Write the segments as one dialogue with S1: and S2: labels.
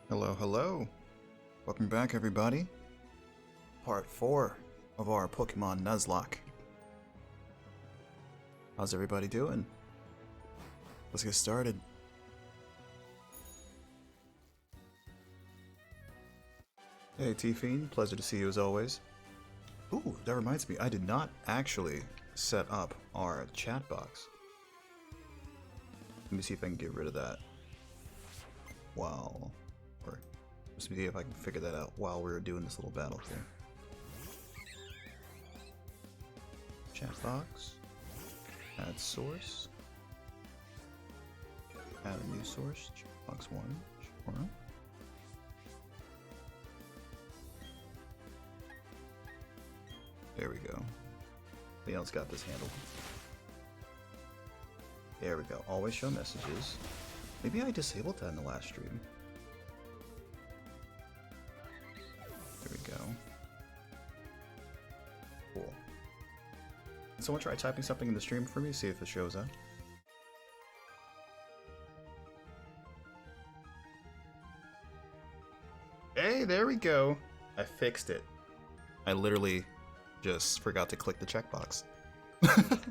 S1: Hello, hello. Welcome back, everybody. Part 4 of our Pokemon Nuzlocke. How's everybody doing? Let's get started. Hey, T-Fiend. Pleasure to see you as always. Ooh, that reminds me. I did not actually set up our chat box. Let me see if I can get rid of that. Wow. Or just see if I can figure that out while we're doing this little battle here. Chat box. Add source. Add a new source. Chat box 1. Sure. There we go. Leon's got this handled. There we go. Always show messages. Maybe I disabled that in the last stream. There we go. Cool. Can someone try typing something in the stream for me? See if it shows up. Hey, there we go. I fixed it. I literally just forgot to click the checkbox.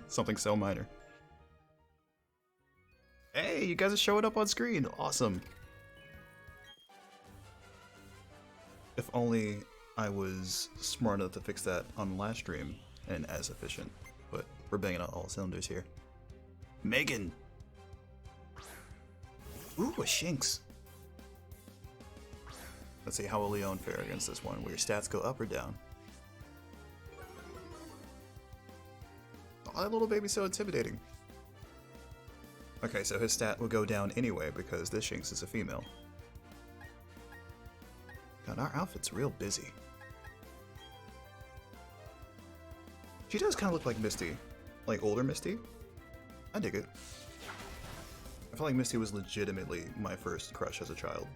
S1: Something so minor. Hey, you guys are showing up on screen. Awesome. If only I was smart enough to fix that on the last stream and as efficient. But we're banging on all cylinders here. Megan! Ooh, a Shinx. Let's see how will Leon fare against this one. Will your stats go up or down? Oh, that little baby's so intimidating. Okay, so his stat will go down anyway because this Shinx is a female. God, our outfit's real busy. She does kind of look like Misty. Like older Misty. I dig it. I feel like Misty was legitimately my first crush as a child.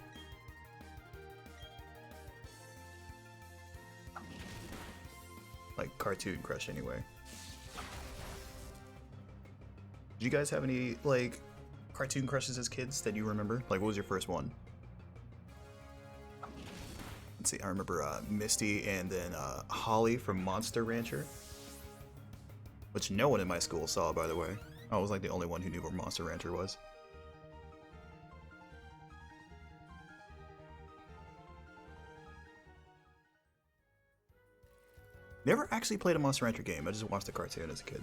S1: Like cartoon crush anyway. Did you guys have any, like, cartoon crushes as kids that you remember? Like, what was your first one? Let's see, I remember Misty and then Holly from Monster Rancher. Which no one in my school saw, by the way. I was like the only one who knew what Monster Rancher was. Never actually played a Monster Rancher game, I just watched the cartoon as a kid.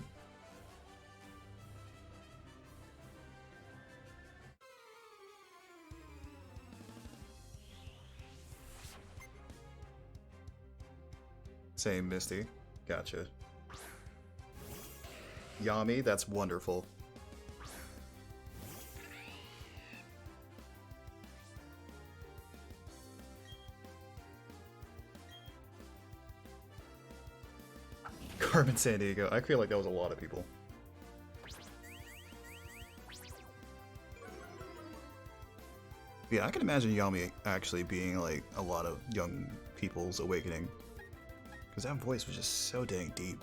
S1: Same, Misty. Gotcha. Yami, that's wonderful. Carmen Sandiego. I feel like that was a lot of people. Yeah, I can imagine Yami actually being like a lot of young people's awakening. Because that voice was just so dang deep.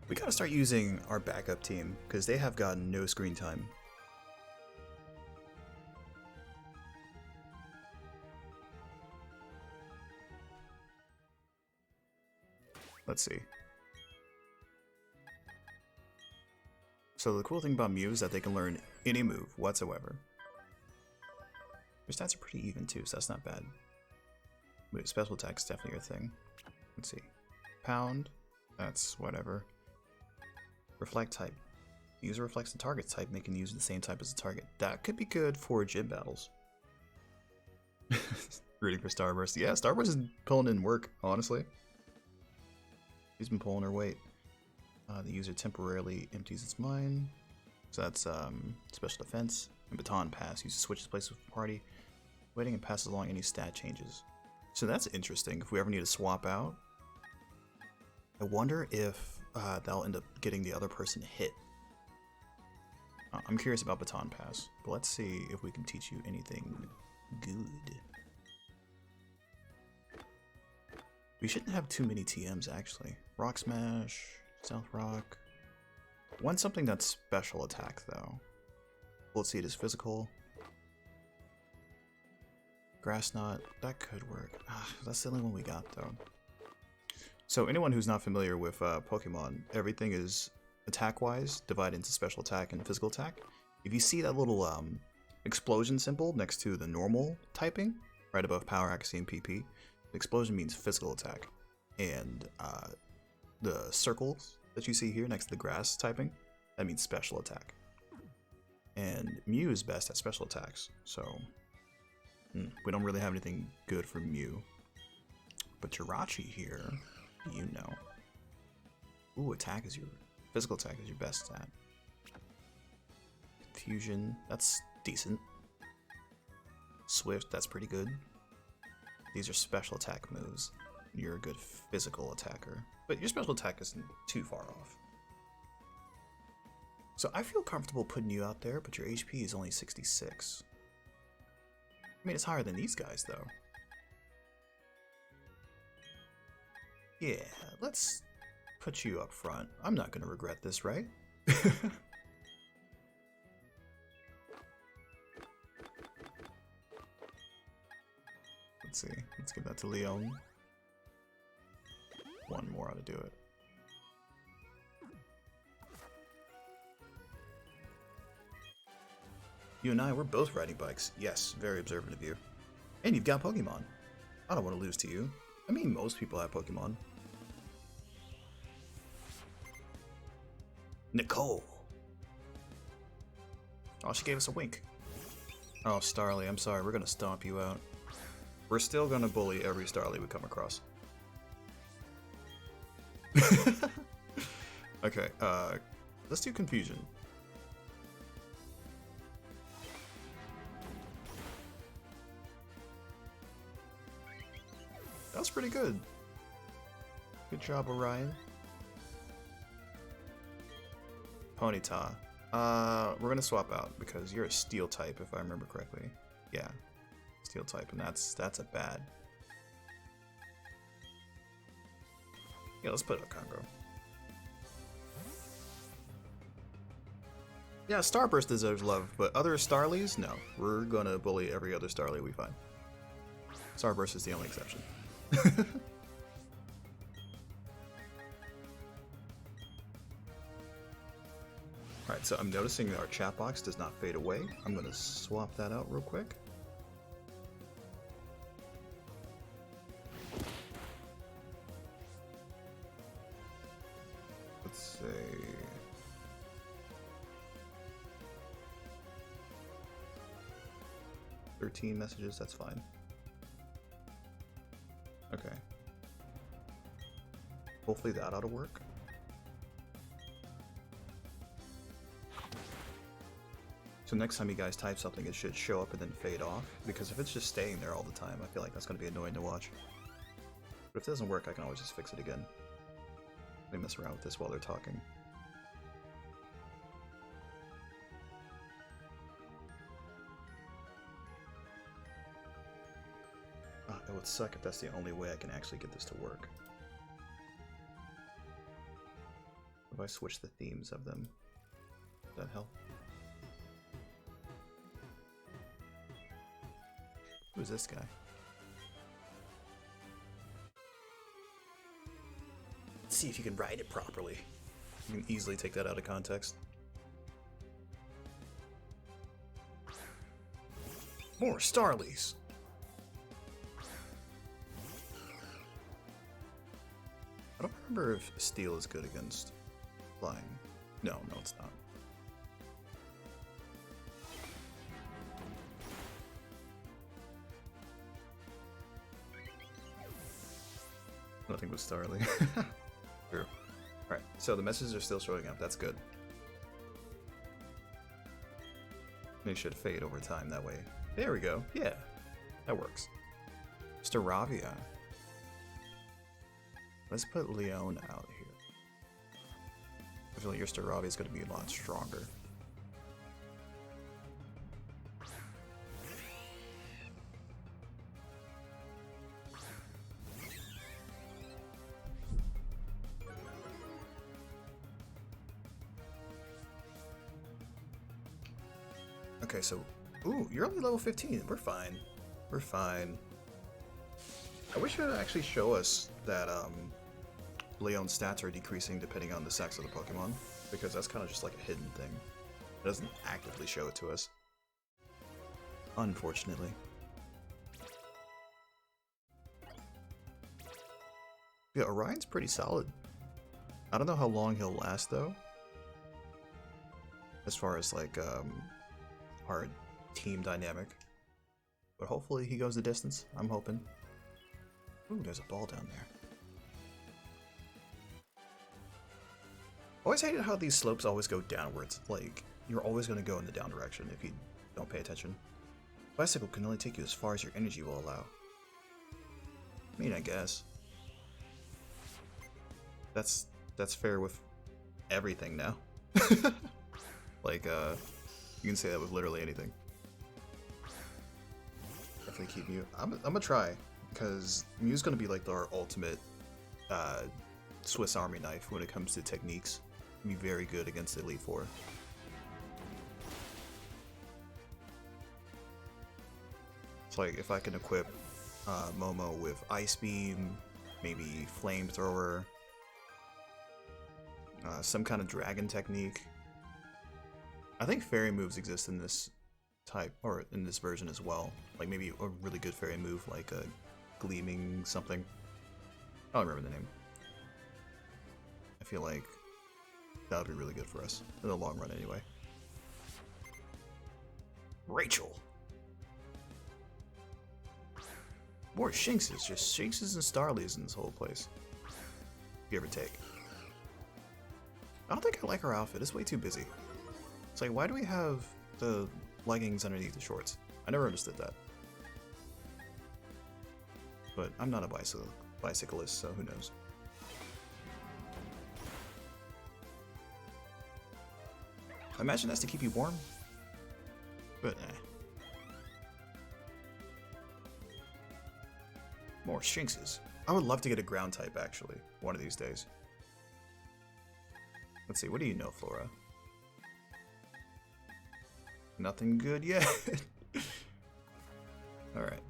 S1: We gotta start using our backup team, because they have gotten no screen time. Let's see. So the cool thing about Mew is that they can learn any move whatsoever. Their stats are pretty even too, so that's not bad. Wait, special attack's definitely your thing. Let's see. Pound, that's whatever. Reflect type. The user reflects the target type, making the user the same type as the target. That could be good for gym battles. Rooting for Starburst. Yeah, Starburst is pulling in work, honestly. She's been pulling her weight. The user temporarily empties its mind. So that's special defense. And baton pass. User switches places with the party, waiting and passes along any stat changes. So that's interesting. If we ever need to swap out, I wonder if that'll end up getting the other person hit. I'm curious about baton pass, but let's see if we can teach you anything good. We shouldn't have too many TMs, actually. Rock Smash, Stealth Rock. Want something that's special attack, though. Bullet Seed is physical. Grass Knot, that could work. That's the only one we got, though. So anyone who's not familiar with Pokemon, everything is attack-wise divided into special attack and physical attack. If you see that little explosion symbol next to the normal typing, right above power, accuracy, and PP, the explosion means physical attack. And the circles that you see here next to the grass typing, that means special attack. And Mew is best at special attacks, so we don't really have anything good for Mew. But Jirachi here, you know. Ooh, physical attack is your best stat. Fusion, that's decent. Swift, that's pretty good. These are special attack moves. You're a good physical attacker, but your special attack isn't too far off. So I feel comfortable putting you out there, but your HP is only 66. I mean, it's higher than these guys, though. Yeah, let's put you up front. I'm not going to regret this, right? Let's see. Let's give that to Leon. One more ought to do it. You and I, we're both riding bikes. Yes, very observant of you. And you've got Pokemon. I don't want to lose to you. I mean, most people have Pokemon. Nicole. Oh, she gave us a wink. Oh, Starly, I'm sorry. We're going to stomp you out. We're still going to bully every Starly we come across. Okay, let's do Confusion. That was pretty good. Good job, Orion. Ponyta. We're gonna swap out because you're a Steel type, if I remember correctly. Yeah, Steel type, and that's a bad. Yeah, let's put it on Congo. Yeah, Starburst deserves love, but other Starlies, no. We're gonna bully every other Starly we find. Starburst is the only exception. Alright, so I'm noticing that our chat box does not fade away. I'm going to swap that out real quick. Let's say... "13 messages, that's fine. Okay. Hopefully that ought to work. So next time you guys type something, it should show up and then fade off, because if it's just staying there all the time, I feel like that's going to be annoying to watch. But if it doesn't work, I can always just fix it again. Let me mess around with this while they're talking. It would suck if that's the only way I can actually get this to work. If I switch the themes of them, does that help? Who's this guy? Let's see if you can write it properly. You can easily take that out of context. More Starlies! I don't remember if Steel is good against flying. No, it's not. Nothing with Starly. True. Alright, so the messages are still showing up. That's good. They should fade over time that way. There we go. Yeah, that works. Staravia. Let's put Leon out here. I feel like your Staravia is going to be a lot stronger. Okay, so... Ooh, you're only level 15. We're fine. We're fine. I wish it would actually show us that, Leon's stats are decreasing depending on the sex of the Pokemon. Because that's kind of just like a hidden thing. It doesn't actively show it to us. Unfortunately. Yeah, Orion's pretty solid. I don't know how long he'll last, though. As far as, like, our team dynamic. But hopefully he goes the distance. I'm hoping. Ooh, there's a ball down there. Always hated how these slopes always go downwards. Like, you're always going to go in the down direction if you don't pay attention. Bicycle can only take you as far as your energy will allow. I mean, I guess. That's fair with everything now. Like, you can say that with literally anything. Definitely keep Mew. I'm gonna try, because Mew's gonna be like our ultimate Swiss Army knife when it comes to techniques. Be very good against Elite Four. It's like if I can equip Momo with Ice Beam, maybe Flamethrower, some kind of dragon technique. I think fairy moves exist in this type, or in this version as well. Like maybe a really good fairy move like a Gleaming something. I don't remember the name. I feel like that would be really good for us in the long run anyway. Rachel! More Shinxes, just Shinxes and Starlies in this whole place. Give or take. I don't think I like her outfit, it's way too busy. It's like, why do we have the leggings underneath the shorts? I never understood that. But I'm not a bicyclist, so who knows. I imagine that's to keep you warm. But More Shinxes. I would love to get a ground type, actually, one of these days. Let's see, what do you know, Flora? Nothing good yet. Alright.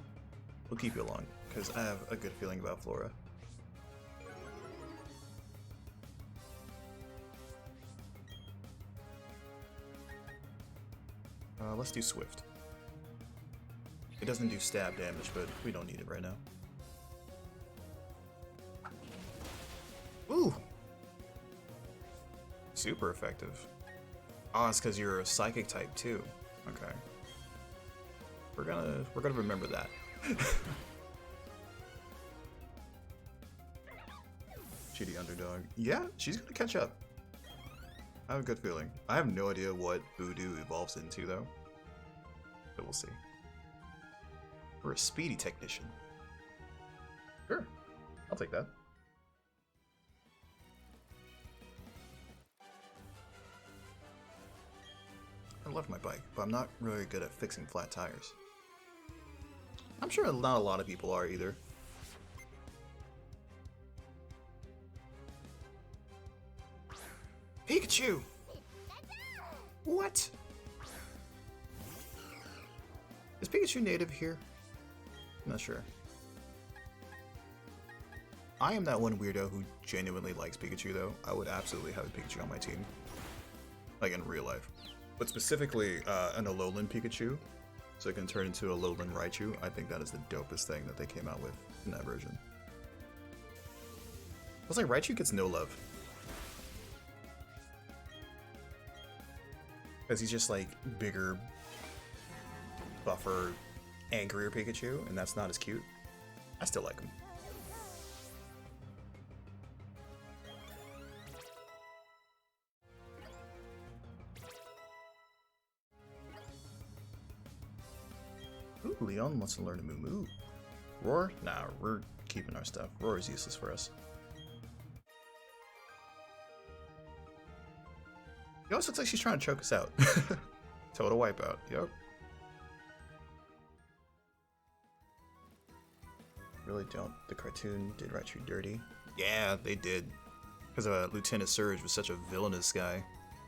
S1: We'll keep you along, because I have a good feeling about Flora. Let's do Swift. It doesn't do stab damage, but we don't need it right now. Ooh! Super effective. Oh, it's because you're a psychic type too. Okay. We're gonna remember that. Shitty underdog. Yeah, she's gonna catch up. I have a good feeling. I have no idea what Voodoo evolves into though. But we'll see. We're a speedy technician. Sure. I'll take that. I love my bike, but I'm not really good at fixing flat tires. I'm sure not a lot of people are either. Pikachu! What? Is Pikachu native here? I'm not sure. I am that one weirdo who genuinely likes Pikachu though. I would absolutely have a Pikachu on my team. Like in real life. But specifically an Alolan Pikachu, so it can turn into a Alolan Raichu. I think that is the dopest thing that they came out with in that version. I was like, Raichu gets no love. Because he's just like bigger, buffer, angrier Pikachu, and that's not as cute. I still like him. Ooh, Leon wants to learn a Moo Moo. Roar? Nah, we're keeping our stuff. Roar is useless for us. It almost looks like she's trying to choke us out. Total wipeout, yep. Really don't. The cartoon did Raichu dirty. Yeah, they did. Because Lieutenant Surge was such a villainous guy.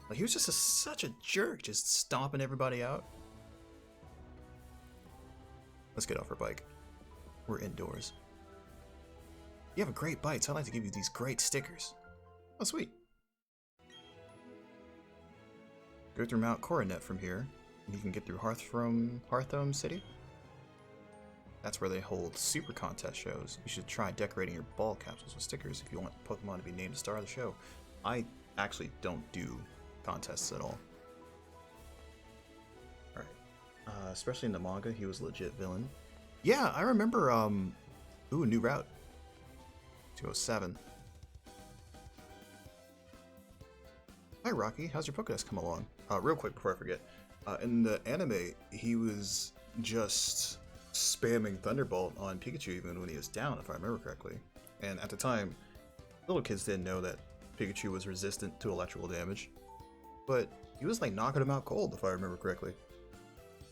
S1: Like, he was just such a jerk, just stomping everybody out. Let's get off our bike. We're indoors. You have a great bike, so I'd like to give you these great stickers. Oh, sweet. Go through Mount Coronet from here, and you can get through Hearthome City. That's where they hold super contest shows. You should try decorating your ball capsules with stickers if you want Pokemon to be named the star of the show. I actually don't do contests at all. Alright. Especially in the manga, he was a legit villain. Yeah, I remember, ooh, new route. 207. Hi Rocky, how's your Pokedex come along? Real quick before I forget. In the anime, he was just spamming Thunderbolt on Pikachu even when he was down, if I remember correctly. And at the time, little kids didn't know that Pikachu was resistant to electrical damage. But he was like knocking him out cold, if I remember correctly.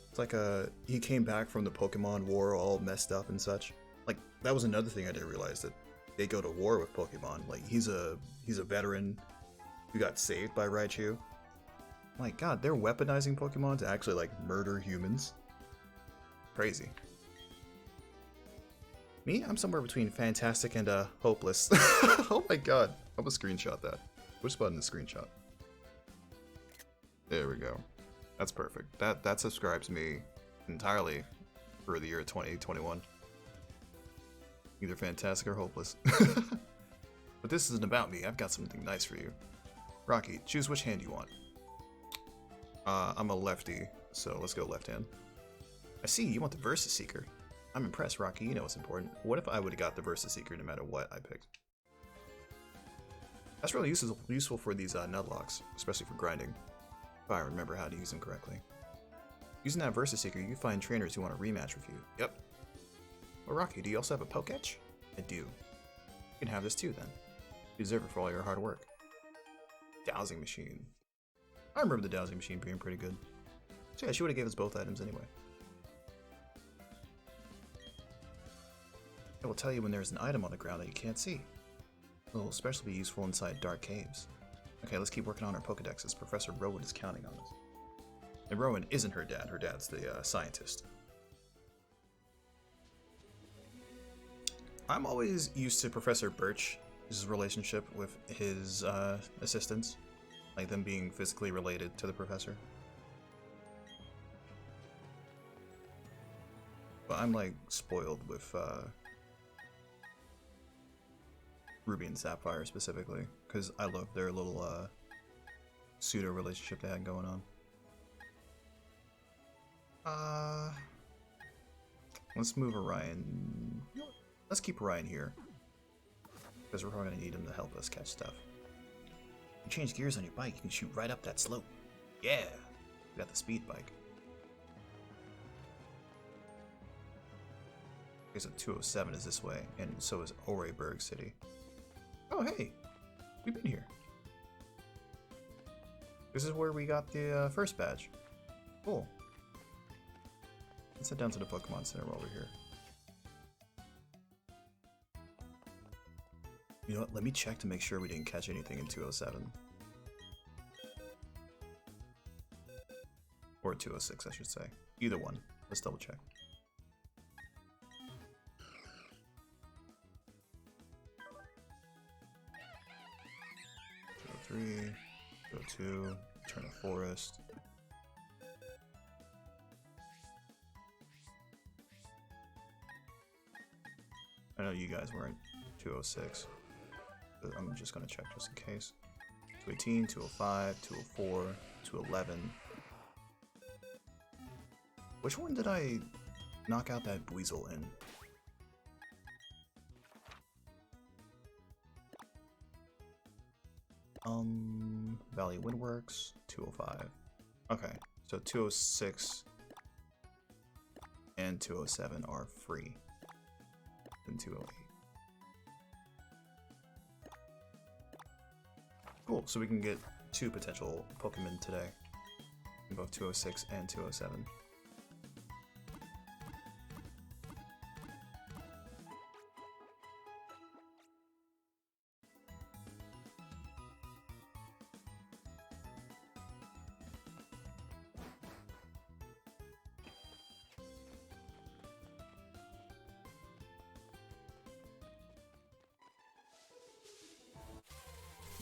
S1: It's like he came back from the Pokemon War all messed up and such. Like, that was another thing I didn't realize, that they go to war with Pokemon. Like, he's a veteran who got saved by Raichu. My god, they're weaponizing Pokemon to actually, like, murder humans. Crazy. Me? I'm somewhere between fantastic and, hopeless. Oh my god. I'm gonna screenshot that. Which button is screenshot? There we go. That's perfect. That subscribes me entirely for the year 2021. Either fantastic or hopeless. But this isn't about me. I've got something nice for you. Rocky, choose which hand you want. I'm a lefty, so let's go left hand. I see, you want the Versus Seeker. I'm impressed, Rocky, you know what's important. What if I would've got the Versus Seeker no matter what I picked? That's really useful for these Nuzlocks, especially for grinding, if I remember how to use them correctly. Using that Versus Seeker, you find trainers who want to rematch with you. Yep. Well, Rocky, do you also have a Pokétch? I do. You can have this too, then. You deserve it for all your hard work. Dowsing Machine. I remember the Dowsing Machine being pretty good. So yeah, she would've gave us both items anyway. It will tell you when there's an item on the ground that you can't see. It will especially be useful inside dark caves. Okay, let's keep working on our Pokedexes. Professor Rowan is counting on us. And Rowan isn't her dad. Her dad's the scientist. I'm always used to Professor Birch's relationship with his assistants. Like them being physically related to the professor. But I'm like spoiled with Ruby and Sapphire specifically, because I love their little pseudo relationship they had going on. Let's move Orion. Let's keep Orion here, because we're probably gonna need him to help us catch stuff. You change gears on your bike, you can shoot right up that slope. Yeah, we got the speed bike. Okay, so 207 is this way, and so is Oreburg City. Oh hey, we've been here. This is where we got the first badge. Cool. Let's head down to the Pokemon Center while we're here. You know what, let me check to make sure we didn't catch anything in 207. Or 206, I should say. Either one. Let's double check. 203, 202, Turn of Forest. I know you guys weren't 206. I'm just gonna check just in case. 218, 205, 204, 211. Which one did I knock out that Buizel in? Valley Windworks, 205. Okay, so 206 and 207 are free. And 208. Cool, so we can get 2 potential Pokemon today. In both 206 and 207.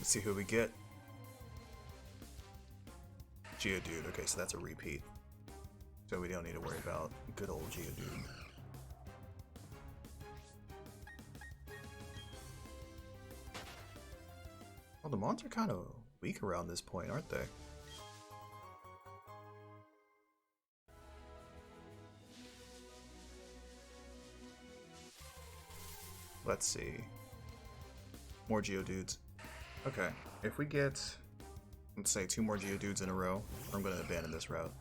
S1: Let's see who we get. Geodude. Okay, so that's a repeat. So we don't need to worry about good old Geodude. Well, the mons are kind of weak around this point, aren't they? Let's see. More Geodudes. Okay, if we get, let's say, 2 more Geodudes in a row, I'm going to abandon this route.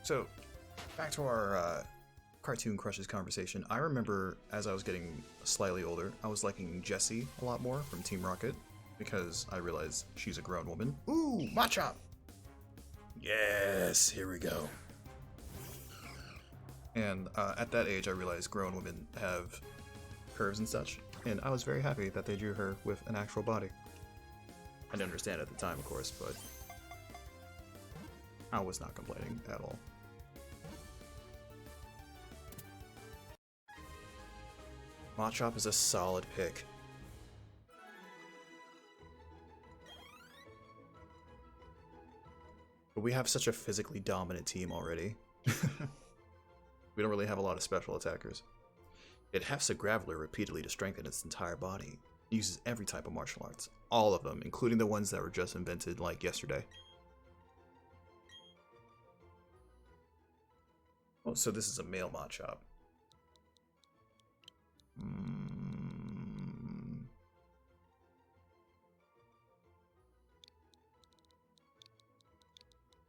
S1: So, back to our Cartoon Crushes conversation. I remember as I was getting slightly older, I was liking Jessie a lot more from Team Rocket, because I realized she's a grown woman. Ooh, Machop! Yes, here we go. And at that age, I realized grown women have curves and such, and I was very happy that they drew her with an actual body. I didn't understand it at the time, of course, but I was not complaining at all. Machop is a solid pick. But we have such a physically dominant team already. We don't really have a lot of special attackers. It hefts a Graveler repeatedly to strengthen its entire body. It uses every type of martial arts. All of them, including the ones that were just invented like yesterday. Oh, so this is a male Machop.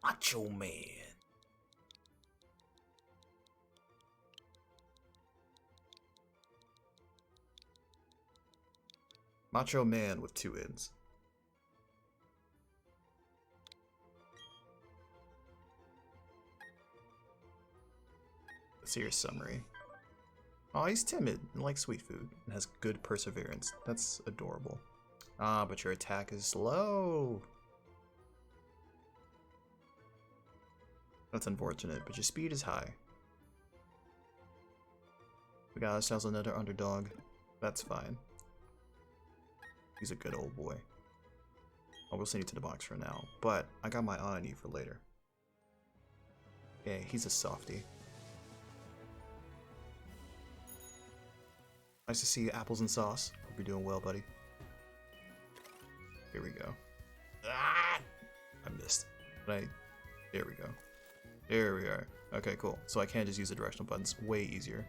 S1: Macho Man. Macho Man with 2 N's. Let's see your summary. Oh, he's timid and likes sweet food and has good perseverance. That's adorable. Ah, but your attack is slow. That's unfortunate, but your speed is high. We got ourselves another underdog. That's fine. He's a good old boy. I will send you to the box for now, but I got my eye on you for later. Yeah, he's a softie. Nice to see you, apples and sauce. Hope you're doing well, buddy. Here we go. Ah! I missed. But there we go. There we are. Okay, cool. So I can just use the directional buttons. Way easier.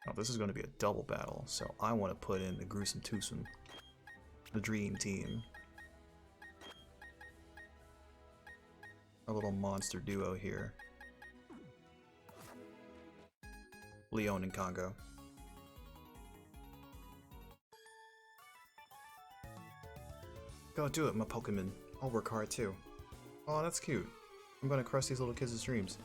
S1: Now this is going to be a double battle, so I want to put in the gruesome twosome. The dream team. A little monster duo here. Leon and Congo. Go do it, my Pokemon. I'll work hard too. Oh, that's cute. I'm gonna crush these little kids' dreams.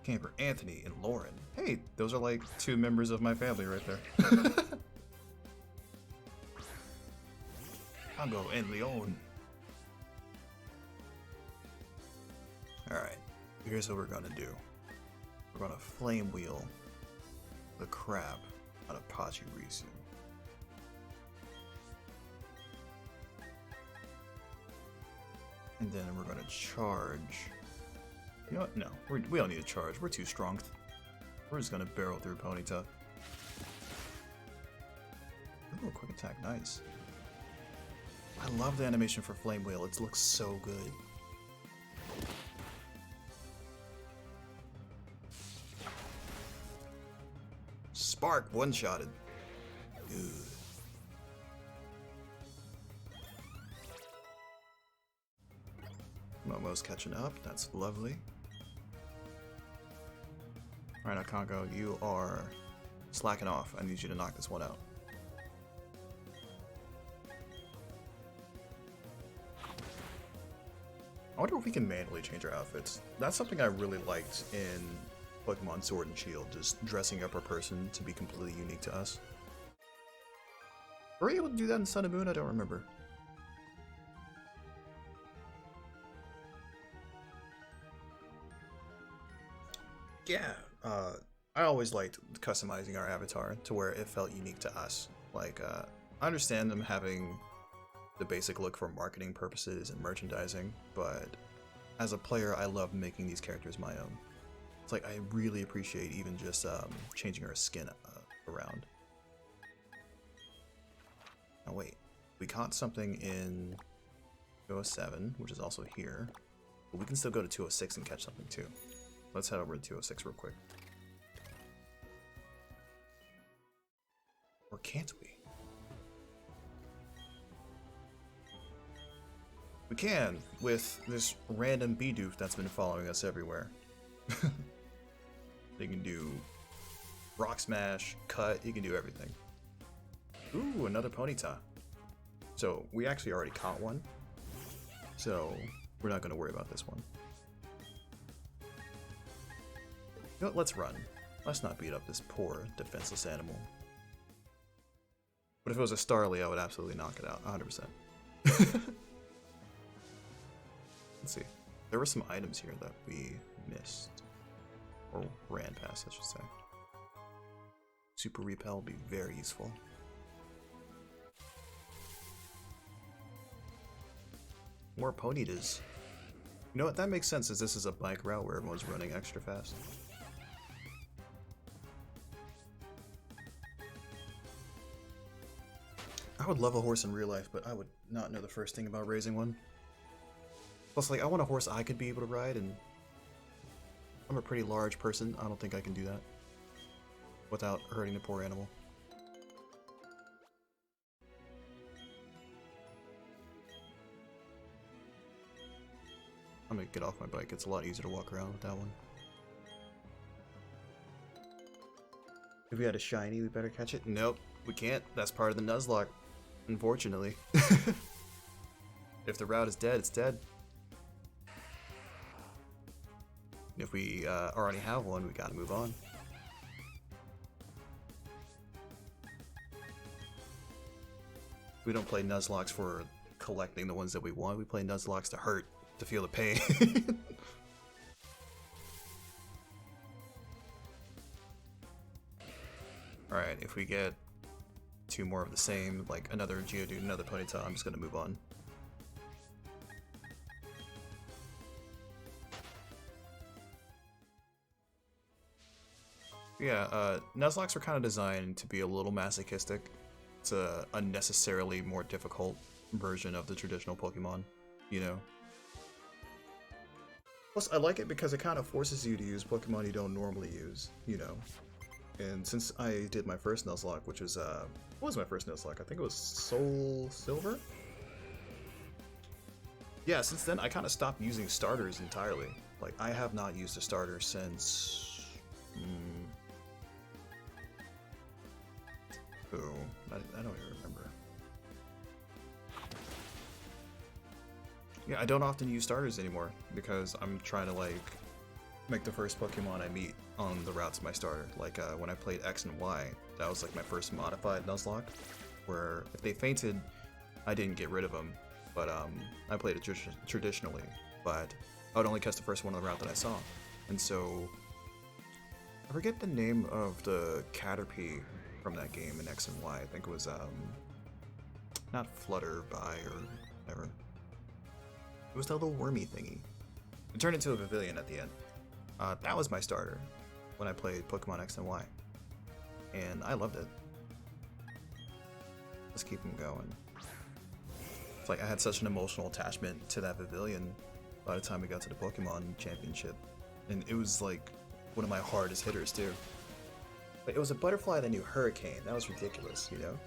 S1: Camper Anthony and Lauren. Hey, those are like 2 members of my family right there. Congo and Leon. Alright, here's what we're gonna do. We're gonna flame wheel the crap out of Pachirisu. And then we're gonna charge. You know what? No, we don't need to charge. We're too strong. We're just gonna barrel through Ponyta. Ooh, quick attack, nice. I love the animation for Flame Wheel. It looks so good. Spark one-shotted. Good. Momo's catching up. That's lovely. Alright, now Congo, you are slacking off. I need you to knock this one out. I wonder if we can manually change our outfits. That's something I really liked in Pokemon Sword and Shield, just dressing up our person to be completely unique to us. Were we able to do that in Sun and Moon? I don't remember. Yeah, I always liked customizing our avatar to where it felt unique to us. Like, I understand them having the basic look for marketing purposes and merchandising, but as a player, I love making these characters my own. It's like I really appreciate even just changing her skin around. Now wait, we caught something in 207, which is also here, but we can still go to 206 and catch something too. Let's head over to 206 real quick. Or can't we? We can, with this random Bidoof that's been following us everywhere. They can do rock smash, cut, you can do everything. Ooh, another Ponyta. So we actually already caught one, so we're not going to worry about this one. You know what, let's run. Let's not beat up this poor, defenseless animal. But if it was a Starly, I would absolutely knock it out, 100%. Let's see. There were some items here that we missed. Or ran past, I should say. Super Repel would be very useful. More Ponytas. You know what, that makes sense as this is a bike route where everyone's running extra fast. I would love a horse in real life, but I would not know the first thing about raising one. Plus, like, I want a horse I could be able to ride, and I'm a pretty large person. I don't think I can do that without hurting the poor animal. I'm gonna get off my bike. It's a lot easier to walk around with that one. If we had a shiny, we better catch it. Nope, we can't. That's part of the Nuzlocke, unfortunately. If the route is dead, it's dead. If we already have one, we gotta move on. We don't play Nuzlocks for collecting the ones that we want. We play Nuzlocke to hurt, to feel the pain. Alright, if we get two more of the same, like another Geodude, another Ponyta, I'm just gonna move on. Yeah, Nuzlocke are kind of designed to be a little masochistic. It's a unnecessarily more difficult version of the traditional Pokemon, you know? Plus, I like it because it kind of forces you to use Pokemon you don't normally use, you know? And since I did my first Nuzlocke, which was, what was my first Nuzlocke? I think it was Soul Silver? Yeah, since then, I kind of stopped using starters entirely. Like, I have not used a starter since... I don't even remember. Yeah, I don't often use starters anymore because I'm trying to like make the first Pokemon I meet on the route to my starter. Like when I played X and Y, that was like my first modified Nuzlocke, where if they fainted, I didn't get rid of them, but I played it traditionally, but I would only catch the first one on the route that I saw. And so, I forget the name of the Caterpie from that game in X and Y. I think it was, not Flutterby or whatever. It was that little wormy thingy. It turned into a Pavilion at the end. That was my starter when I played Pokemon X and Y. And I loved it. Let's keep them going. It's like I had such an emotional attachment to that Pavilion by the time we got to the Pokemon Championship. And it was like one of my hardest hitters too. But it was a butterfly that knew Hurricane. That was ridiculous, you know?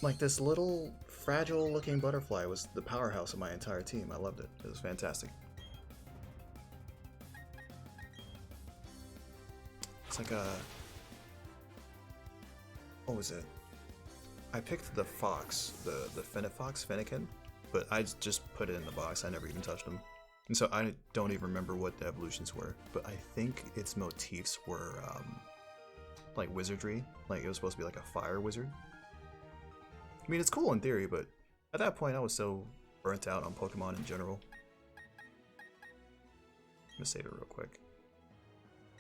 S1: Like this little fragile looking butterfly was the powerhouse of my entire team. I loved it. It was fantastic. It's like a... What was it? I picked the fox, the Fennekin, but I just put it in the box. I never even touched them. And so I don't even remember what the evolutions were, but I think its motifs were like wizardry. Like it was supposed to be like a fire wizard. I mean, it's cool in theory, but at that point I was so burnt out on Pokemon in general. gonna save it real quick.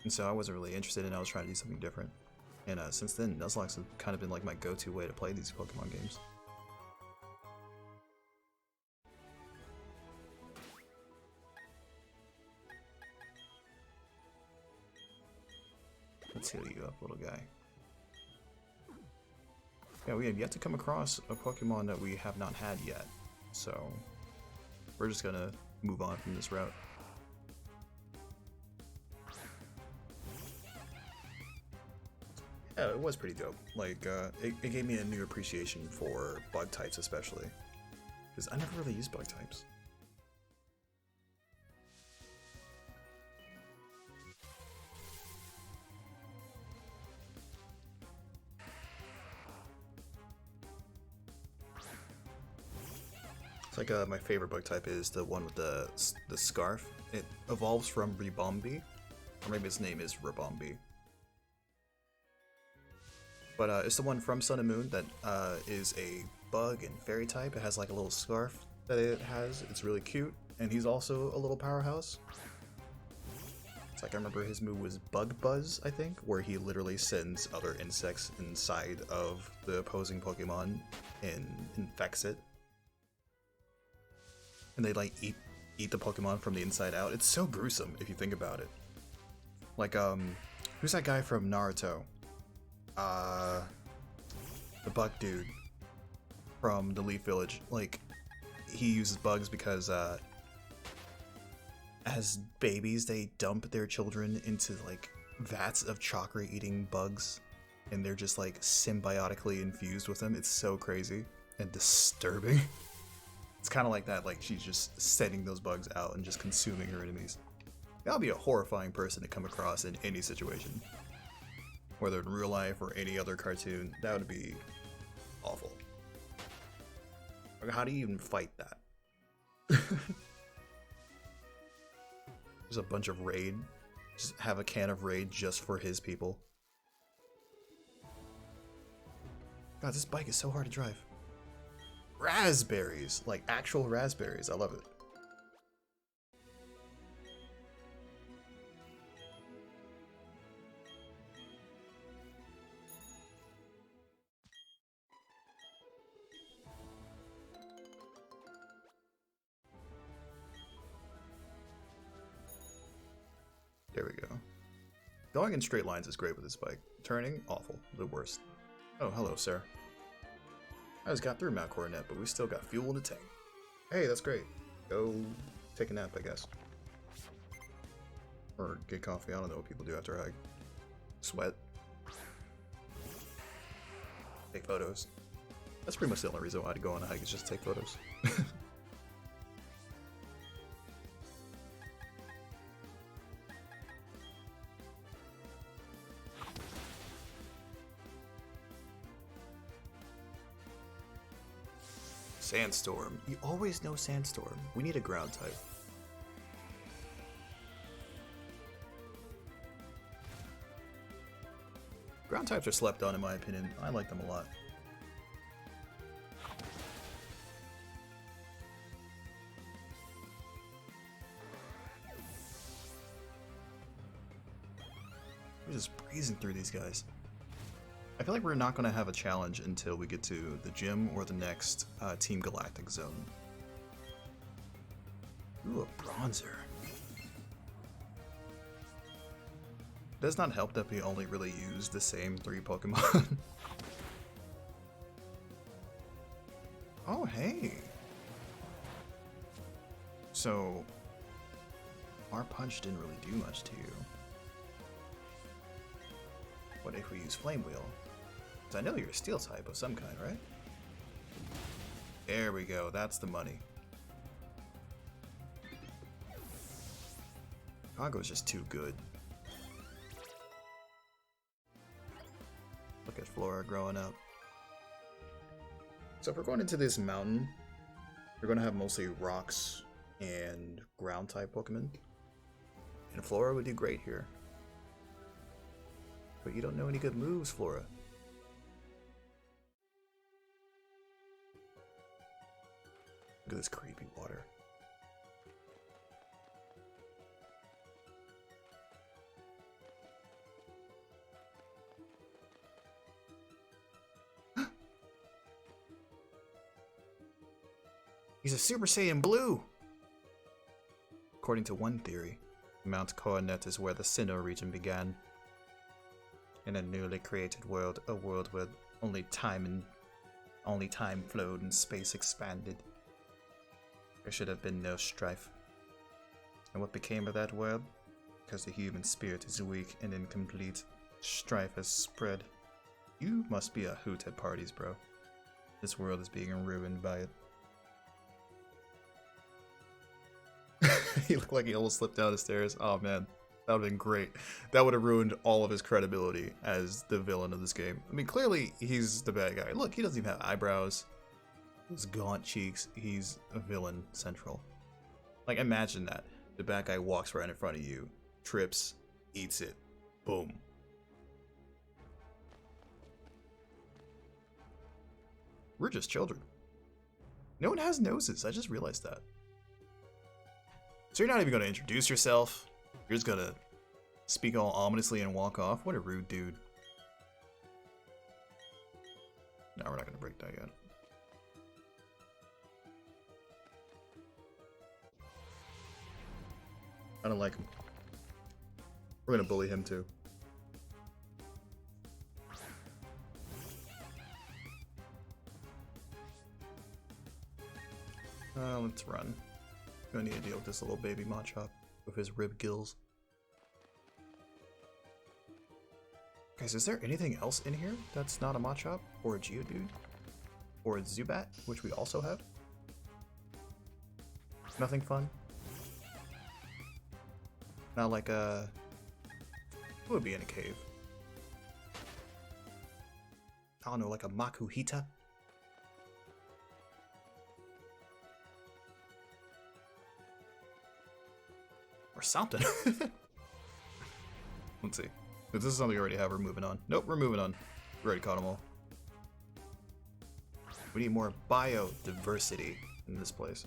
S1: And so I wasn't really interested in it. I was trying to do something different. And since then, Nuzlocke has kind of been like my go-to way to play these Pokemon games. Let's heal you up, little guy. Yeah, we have yet to come across a Pokemon that we have not had yet. So we're just gonna move on from this route. Yeah, it was pretty dope. Like, it gave me a new appreciation for bug types, especially. Because I never really used bug types. It's like, my favorite bug type is the one with the scarf. It evolves from Ribombee, or maybe its name is Ribombee. But it's the one from Sun and Moon that is a bug and fairy type. It has like a little scarf that it has. It's really cute, and he's also a little powerhouse. It's like, I remember his move was Bug Buzz, I think, where he literally sends other insects inside of the opposing Pokemon and infects it. And they like eat the Pokemon from the inside out. It's so gruesome if you think about it. Like, who's that guy from Naruto? The bug dude from the Leaf Village. Like, he uses bugs because, as babies, they dump their children into, like, vats of chakra-eating bugs, and they're just, like, symbiotically infused with them. It's so crazy and disturbing. It's kind of like that, like, she's just sending those bugs out and just consuming her enemies. That would be a horrifying person to come across in any situation. Whether in real life or any other cartoon, that would be awful. Like, how do you even fight that? There's a bunch of Raid. Just have a can of Raid just for his people. God, this bike is so hard to drive. Raspberries! Like, actual raspberries. I love it. There we go. Going in straight lines is great with this bike. Turning, awful. The worst. Oh, hello, sir. I just got through Mount Coronet, but we still got fuel in the tank. Hey, that's great. Go take a nap, I guess. Or get coffee. I don't know what people do after a hike. Sweat. Take photos. That's pretty much the only reason why I'd go on a hike, is just to take photos. Sandstorm. You always know Sandstorm. We need a ground type. Ground types are slept on in my opinion. I like them a lot. We're just breezing through these guys. I feel like we're not going to have a challenge until we get to the gym or the next Team Galactic zone. Ooh, a bronzer. Does not help that we only really use the same 3 Pokemon. Oh, hey. So, our punch didn't really do much to you. What if we use Flame Wheel? I know you're a steel type of some kind, right? There we go, that's the money. Congo's just too good. Look at Flora growing up. So if we're going into this mountain, we're going to have mostly rocks and ground type Pokemon. And Flora would do great here. But you don't know any good moves, Flora. Look at this creepy water. He's a Super Saiyan Blue! According to one theory, Mount Coronet is where the Sinnoh region began. In a newly created world, a world where only time flowed and space expanded. There should have been no strife. And what became of that world? Because the human spirit is weak and incomplete, strife has spread. You must be a hoot at parties, bro. This world is being ruined by it. He looked like he almost slipped down the stairs. Oh man, that would have been great. That would have ruined all of his credibility as the villain of this game. I mean, clearly he's the bad guy. Look, he doesn't even have eyebrows. His gaunt cheeks. He's a villain central. Like, imagine that. The bad guy walks right in front of you, trips, eats it. Boom. We're just children. No one has noses. I just realized that. So you're not even going to introduce yourself? You're just going to speak all ominously and walk off? What a rude dude. No, we're not going to break that yet. I don't like him. We're going to bully him too. Let's run. Gonna need to deal with this little baby Machop with his rib gills. Guys, is there anything else in here that's not a Machop or a Geodude or a Zubat, which we also have? Nothing fun? Not like a... Who would be in a cave? I don't know, like a Makuhita? Or something. Let's see. If this is something we already have, we're moving on. Nope, we're moving on. We already caught them all. We need more biodiversity in this place.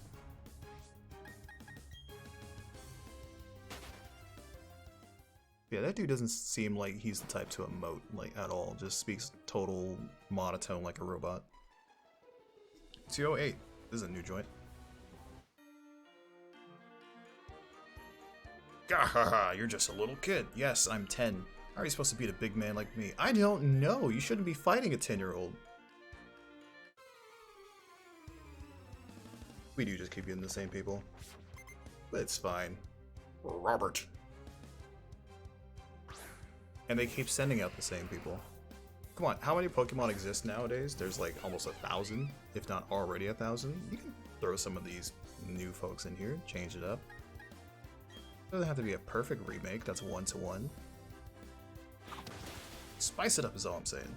S1: Yeah, that dude doesn't seem like he's the type to emote, like, at all. Just speaks total monotone like a robot. 208. This is a new joint. Gahaha, you're just a little kid. Yes, I'm 10. How are you supposed to beat a big man like me? I don't know. You shouldn't be fighting a 10-year-old. We do just keep getting the same people. But it's fine. Robert. And they keep sending out the same people. Come on, how many Pokemon exist nowadays? There's like almost 1,000, if not already 1,000. You can throw some of these new folks in here, change it up. Doesn't have to be a perfect remake that's one-to-one. Spice it up is all I'm saying.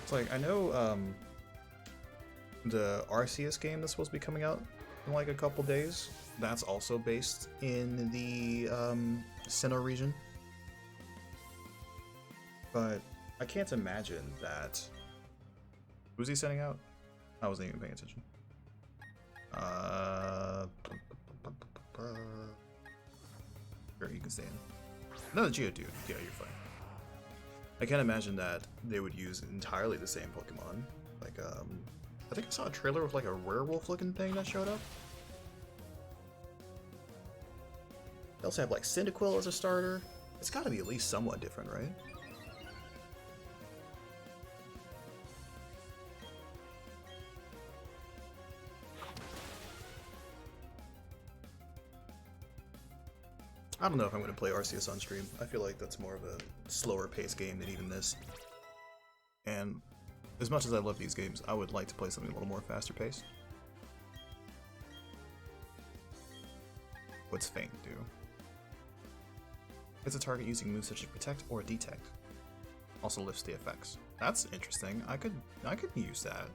S1: It's like, I know the Arceus game that's supposed to be coming out in like a couple days, that's also based in the Sinnoh region. But I can't imagine that... Who's he sending out? I wasn't even paying attention. Sure, you can stay in. Another Geodude. Yeah, you're fine. I can't imagine that they would use entirely the same Pokemon. Like, I think I saw a trailer with like a werewolf-looking thing that showed up. They also have like Cyndaquil as a starter. It's got to be at least somewhat different, right? I don't know if I'm going to play Arceus on stream. I feel like that's more of a slower paced game than even this. And as much as I love these games, I would like to play something a little more faster paced. What's Feint do? It's a target using moves such as Protect or Detect. Also lifts the effects. That's interesting. I could use that.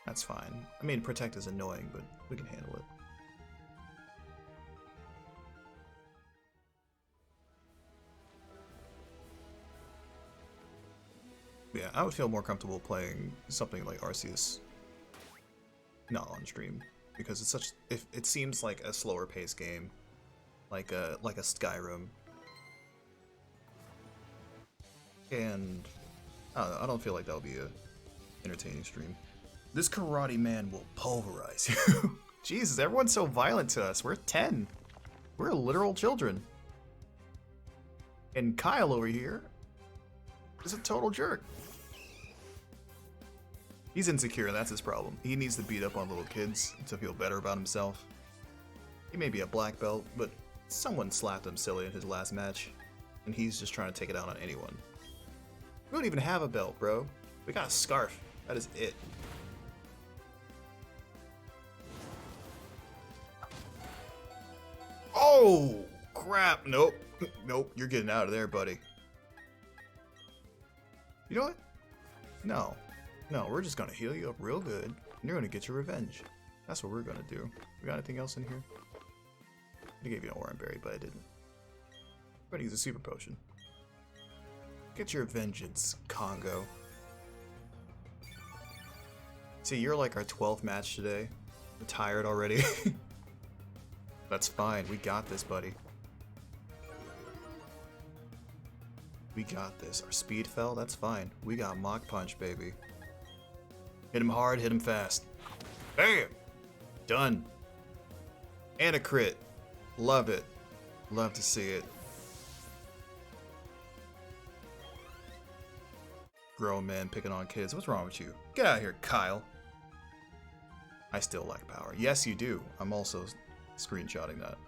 S1: That's fine. I mean, Protect is annoying, but we can handle it. Yeah, I would feel more comfortable playing something like Arceus not on stream because it's such. If it seems like a slower paced game, like a Skyrim, and I don't feel like that'll be a entertaining stream. This karate man will pulverize you. Jesus, everyone's so violent to us. We're 10. We're literal children. And Kyle over here is a total jerk. He's insecure, that's his problem. He needs to beat up on little kids to feel better about himself. He may be a black belt, but someone slapped him silly in his last match, and he's just trying to take it out on anyone. We don't even have a belt, bro. We got a scarf. That is it. Oh, crap. Nope. Nope, you're getting out of there, buddy. You know what? No. No, we're just gonna heal you up real good, and you're gonna get your revenge. That's what we're gonna do. We got anything else in here? I gave you an orange berry, but I didn't. I'm gonna use a super potion. Get your vengeance, Congo. See, you're like our 12th match today. We're tired already. That's fine. We got this, buddy. We got this. Our speed fell. That's fine. We got Mach Punch, baby. Hit him hard, hit him fast. Bam! Done. And a crit. Love it. Love to see it. Grown man picking on kids. What's wrong with you? Get out of here, Kyle. I still lack power. Yes, you do. I'm also screenshotting that.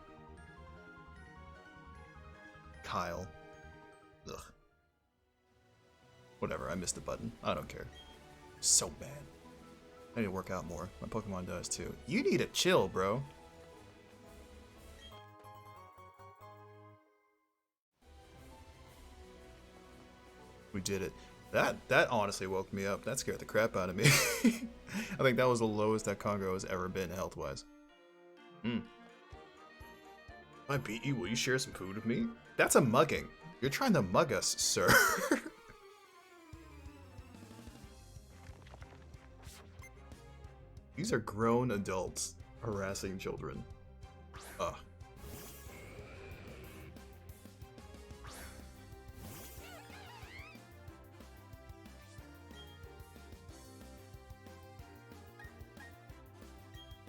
S1: Kyle. Ugh. Whatever, I missed the button. I don't care. So bad. I need to work out more. My Pokemon does too. You need to chill, bro. We did it. That honestly woke me up. That scared the crap out of me. I think that was the lowest that Congo has ever been health-wise. I beat you. Will you share some food with me? That's a mugging. You're trying to mug us, sir. These are grown adults harassing children. Ugh.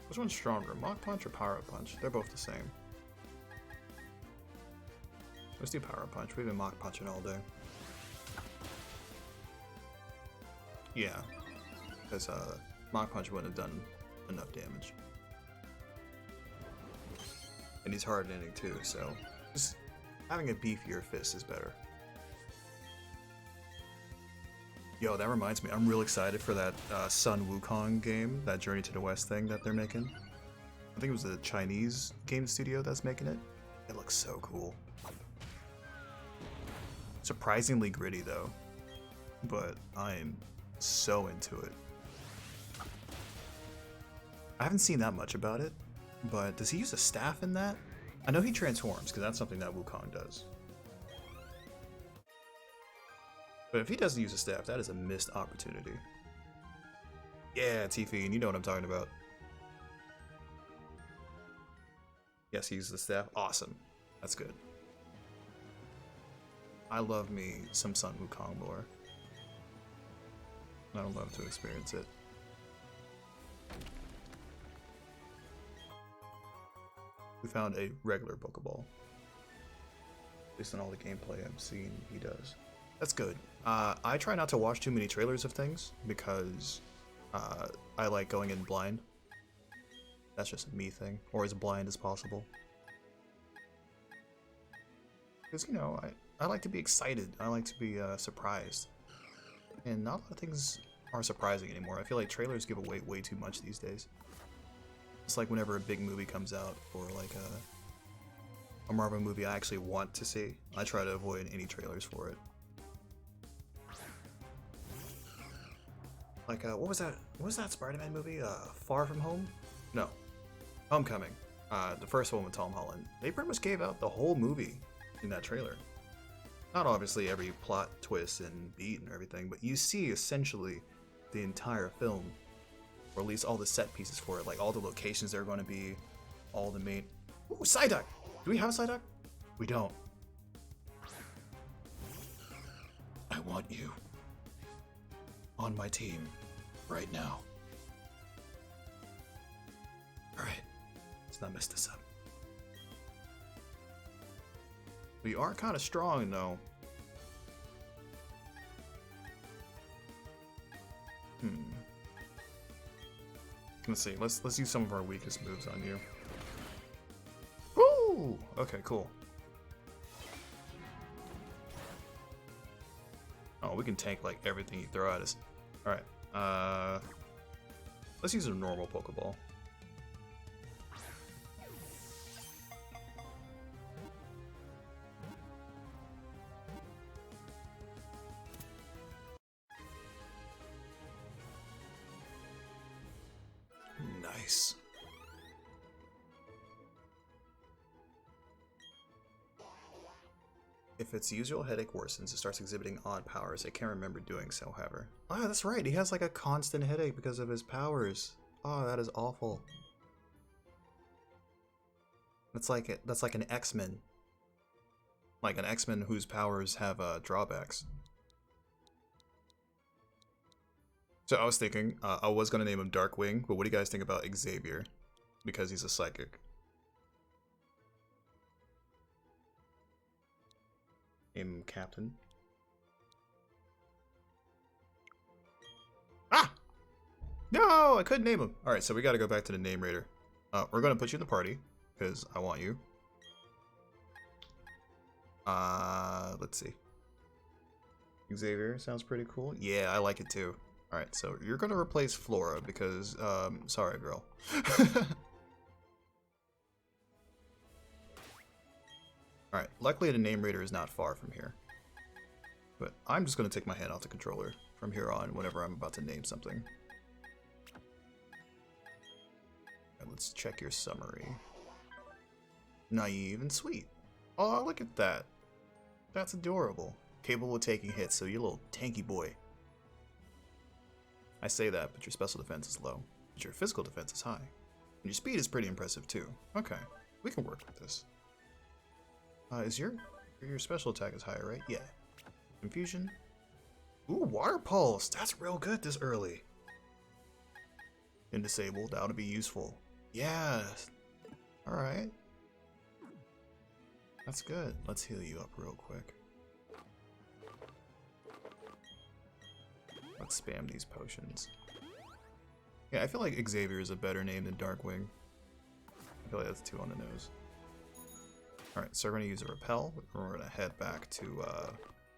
S1: Which one's stronger, Mach Punch or Power Punch? They're both the same. Let's do Power Punch. We've been Mach Punching all day. Yeah, because Mach Punch wouldn't have done enough damage. And he's hard hitting too, so just having a beefier fist is better. Yo, that reminds me, I'm real excited for that Sun Wukong game, that Journey to the West thing that they're making. I think it was the Chinese game studio that's making it. It looks so cool. Surprisingly gritty though, but I am so into it. I haven't seen that much about it, but does he use a staff in that? I know he transforms, because that's something that Wukong does. But if he doesn't use a staff, that is a missed opportunity. Yeah, Tiffy, and you know what I'm talking about. Yes, he uses the staff. Awesome. That's good. I love me some Sun Wukong lore. I would love to experience it. We found a regular Pokeball. Based on all the gameplay I've seen, he does. That's good. I try not to watch too many trailers of things because I like going in blind. That's just a me thing, or as blind as possible. Because, you know, I like to be excited. I like to be surprised. And not a lot of things are surprising anymore. I feel like trailers give away way too much these days. It's like whenever a big movie comes out, or like a Marvel movie I actually want to see, I try to avoid any trailers for it. Like, what was that Spider-Man movie? Far From Home? No. Homecoming. The first one with Tom Holland. They pretty much gave out the whole movie in that trailer. Not obviously every plot twist and beat and everything, but you see essentially the entire film, or at least all the set pieces for it, like all the locations they're going to be, all the main. Ooh, Psyduck! Do we have a Psyduck? We don't. I want you on my team right now. Alright, let's not mess this up. We are kind of strong though. Let's see. Let's use some of our weakest moves on you. Woo! Okay, cool. Oh, we can tank like everything you throw at us. All right. Let's use a normal Pokeball. Nice. If its usual headache worsens, it starts exhibiting odd powers. I can't remember doing so, however. Oh, that's right. He has like a constant headache because of his powers. Oh, that is awful. That's like an X-Men. Like an X-Men whose powers have drawbacks. So I was thinking, I was gonna name him Darkwing, but what do you guys think about Xavier? Because he's a psychic. Name him Captain. Ah! No, I couldn't name him. Alright, so we gotta go back to the name raider. We're gonna put you in the party, because I want you. Let's see. Xavier sounds pretty cool. Yeah, I like it too. Alright, so you're gonna replace Flora because, sorry girl. Alright, luckily the name raider is not far from here. But I'm just gonna take my hand off the controller from here on whenever I'm about to name something. Alright, let's check your summary. Naive and sweet. Oh, look at that. That's adorable. Capable of taking hits, so you're a little tanky boy. I say that, but your special defense is low. But your physical defense is high. And your speed is pretty impressive too. Okay, we can work with this. Is your special attack is higher, right? Yeah. Confusion. Ooh, Water Pulse. That's real good this early. And disabled. That would be useful. Yeah. Alright. That's good. Let's heal you up real quick. Let's spam these potions. Yeah, I feel like Xavier is a better name than Darkwing. I feel like that's two on the nose. Alright, so we're going to use a repel. We're going to head back to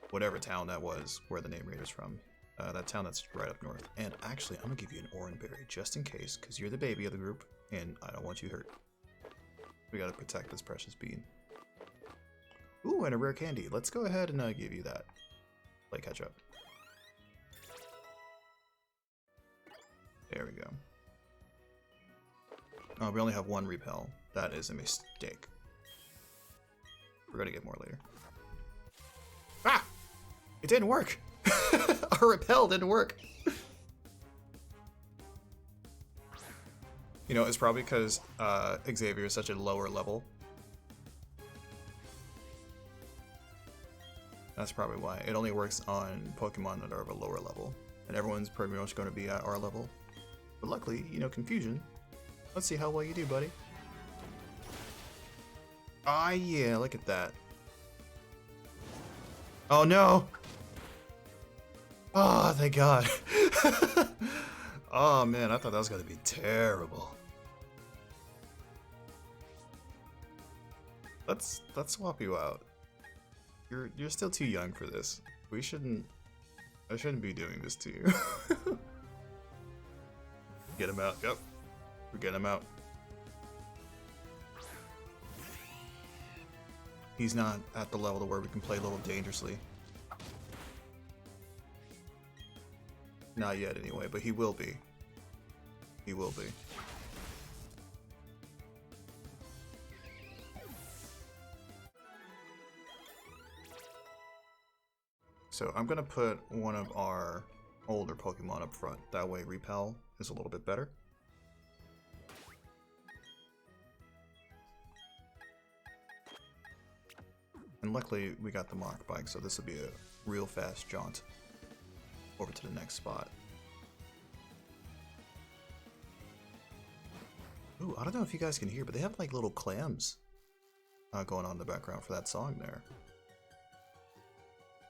S1: whatever town that was where the name raider's from. That town that's right up north. And actually, I'm going to give you an orange berry just in case, because you're the baby of the group, and I don't want you hurt. We got to protect this precious bean. Ooh, and a rare candy. Let's go ahead and give you that. Play catch up. There we go. Oh, we only have one repel. That is a mistake. We're gonna get more later. Ah! It didn't work! Our repel didn't work! You know, it's probably because Xavier is such a lower level. That's probably why. It only works on Pokemon that are of a lower level. And everyone's pretty much going to be at our level. But luckily, you know, Confusion. Let's see how well you do, buddy. Ah, yeah, look at that. Oh, no! Oh, thank God. Oh, man, I thought that was going to be terrible. Let's swap you out. You're still too young for this. I shouldn't be doing this to you. Get him out. Yep. We're getting him out. He's not at the level to where we can play a little dangerously. Not yet anyway, but he will be. He will be. So I'm gonna put one of our older Pokemon up front. That way Repel is a little bit better. And luckily we got the Mach Bike, so this will be a real fast jaunt over to the next spot. Ooh, I don't know if you guys can hear, but they have like little clams going on in the background for that song there.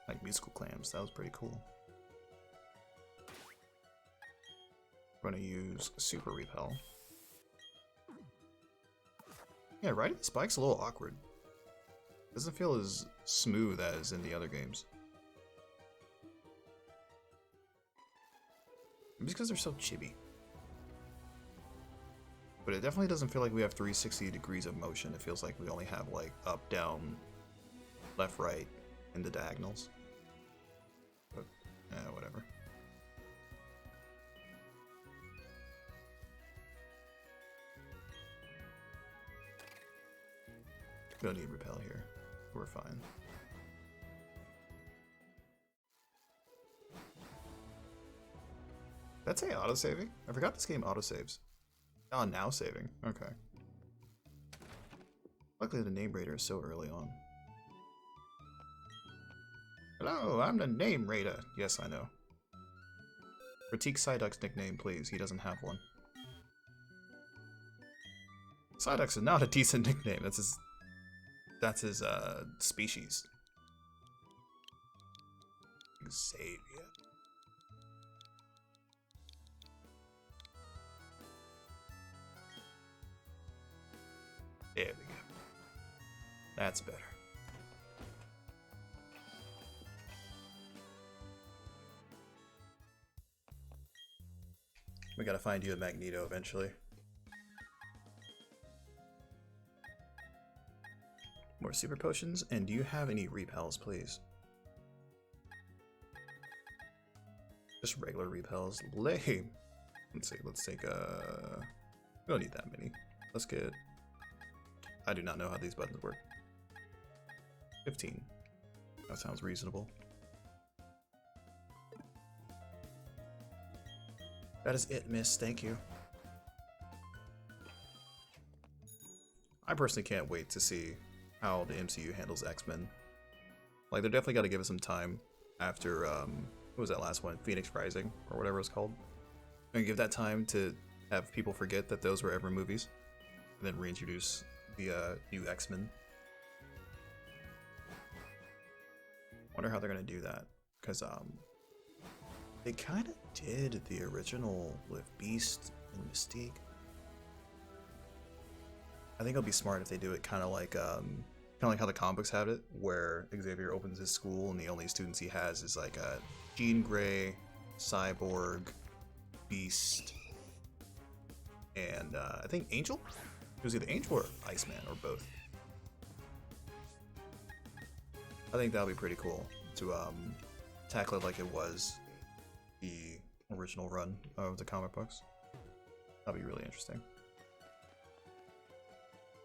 S1: Like musical clams, that was pretty cool. I'm gonna use Super Repel. Yeah, riding this bike's a little awkward. Doesn't feel as smooth as in the other games. Maybe because they're so chibi. But it definitely doesn't feel like we have 360 degrees of motion. It feels like we only have like up, down, left, right, and the diagonals. But, whatever. We don't need Repel here. We're fine. That's a auto-saving? I forgot this game auto-saves. Oh, now saving. Okay. Luckily the name raider is so early on. Hello, I'm the name raider. Yes, I know. Critique Psyduck's nickname, please. He doesn't have one. Psyduck's is not a decent nickname. That's his species. Xavier. There we go. That's better. We gotta find you a Magneto eventually. More super potions, and do you have any repels, please? Just regular repels. Lame. Let's see, let's take we don't need that many. Let's get... I do not know how these buttons work. 15. That sounds reasonable. That is it, miss. Thank you. I personally can't wait to see how the MCU handles X-Men. Like, they're definitely got to give us some time after, what was that last one? Phoenix Rising, or whatever it's called. And give that time to have people forget that those were ever movies. And then reintroduce the new X-Men. Wonder how they're going to do that. Because, they kind of did the original with Beast and Mystique. I think it'll be smart if they do it kind of like how the comic books have it, where Xavier opens his school and the only students he has is like Jean Grey, Cyborg, Beast, and I think Angel? It was either Angel or Iceman, or both. I think that'll be pretty cool to tackle it like it was the original run of the comic books. That'll be really interesting.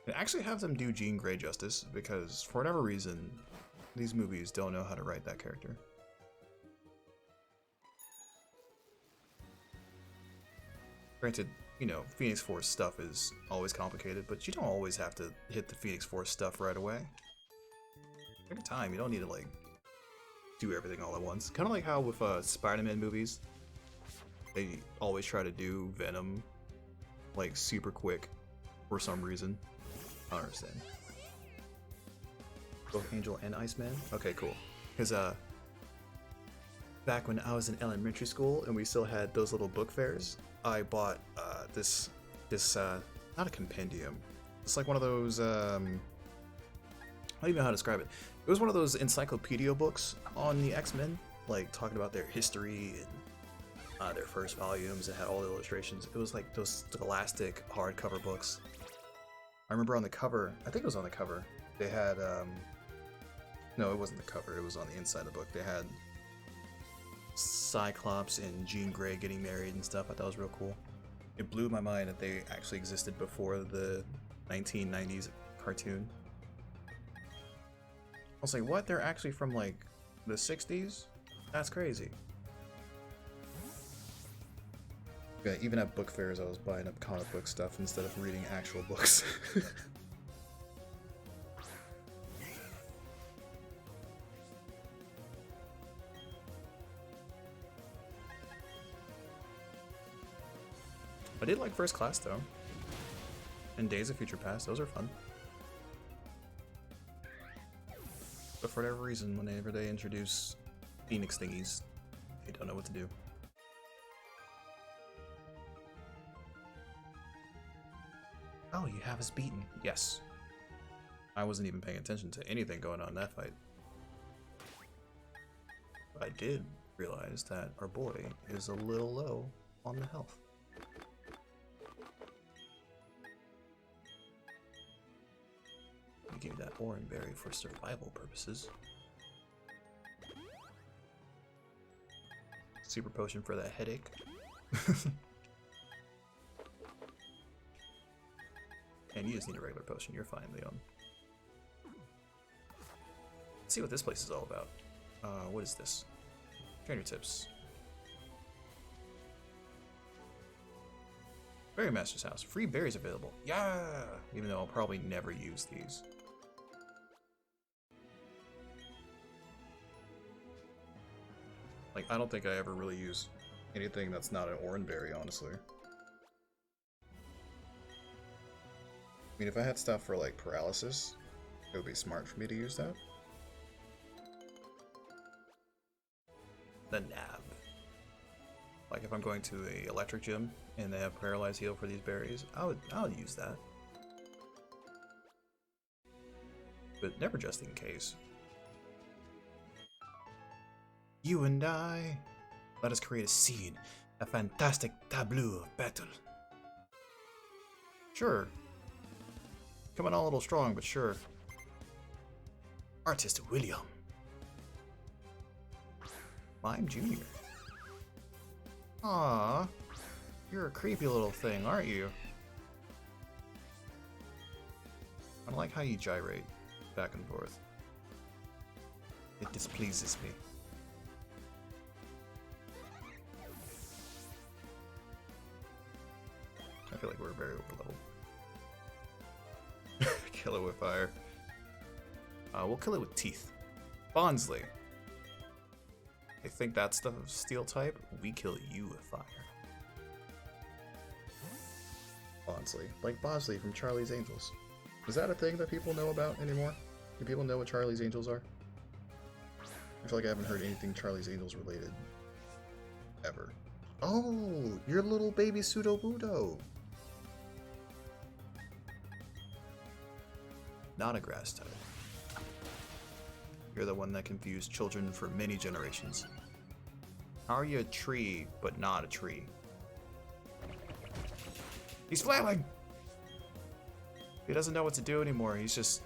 S1: And actually have them do Jean Grey justice, because for whatever reason, these movies don't know how to write that character. Granted, you know, Phoenix Force stuff is always complicated, but you don't always have to hit the Phoenix Force stuff right away. Take your time, you don't need to, like, do everything all at once. Kind of like how with Spider-Man movies, they always try to do Venom, like, super quick for some reason. I don't understand. Both Angel and Iceman? Okay, cool. Because, back when I was in elementary school and we still had those little book fairs, I bought, this, not a compendium. It's like one of those, I don't even know how to describe it. It was one of those encyclopedia books on the X-Men, like, talking about their history and their first volumes. It had all the illustrations. It was like those scholastic hardcover books. I remember on the cover, I think it was on the cover, they had, no, it wasn't the cover, it was on the inside of the book. They had Cyclops and Jean Grey getting married and stuff. I thought it was real cool. It blew my mind that they actually existed before the 1990s cartoon. I was like, what? They're actually from, like, the 60s? That's crazy. Yeah, even at book fairs, I was buying up comic book stuff instead of reading actual books. I did like First Class though, and Days of Future Past. Those are fun. But for whatever reason, whenever they introduce Phoenix thingies, they don't know what to do. Oh, you have us beaten. Yes. I wasn't even paying attention to anything going on in that fight. But I did realize that our boy is a little low on the health. I gave that orange berry for survival purposes. Super potion for that headache. And you just need a regular potion. You're fine, Leon. Let's see what this place is all about. What is this? Trainer tips. Berry Master's house. Free berries available. Yeah! Even though I'll probably never use these. Like, I don't think I ever really use anything that's not an orange berry, honestly. I mean, if I had stuff for, like, paralysis, it would be smart for me to use that. The nab. Like, if I'm going to a electric gym and they have paralyzed heal for these berries, I would use that. But never just in case. You and I, let us create a scene, a fantastic tableau of battle. Sure. Coming on a little strong, but sure. Artist William. Mime Jr. Aww. You're a creepy little thing, aren't you? I don't like how you gyrate back and forth. It displeases me. I feel like we're very over leveled. Kill it with fire. We'll kill it with teeth. Bonsly. I think that's the steel type. We kill you with fire. Bonsly. Like Bosley from Charlie's Angels. Is that a thing that people know about anymore? Do people know what Charlie's Angels are? I feel like I haven't heard anything Charlie's Angels related. Ever. Oh, your little baby Pseudo-Budo. Not a grass type. You're the one that confused children for many generations. How are you a tree, but not a tree? He's flailing! He doesn't know what to do anymore, he's just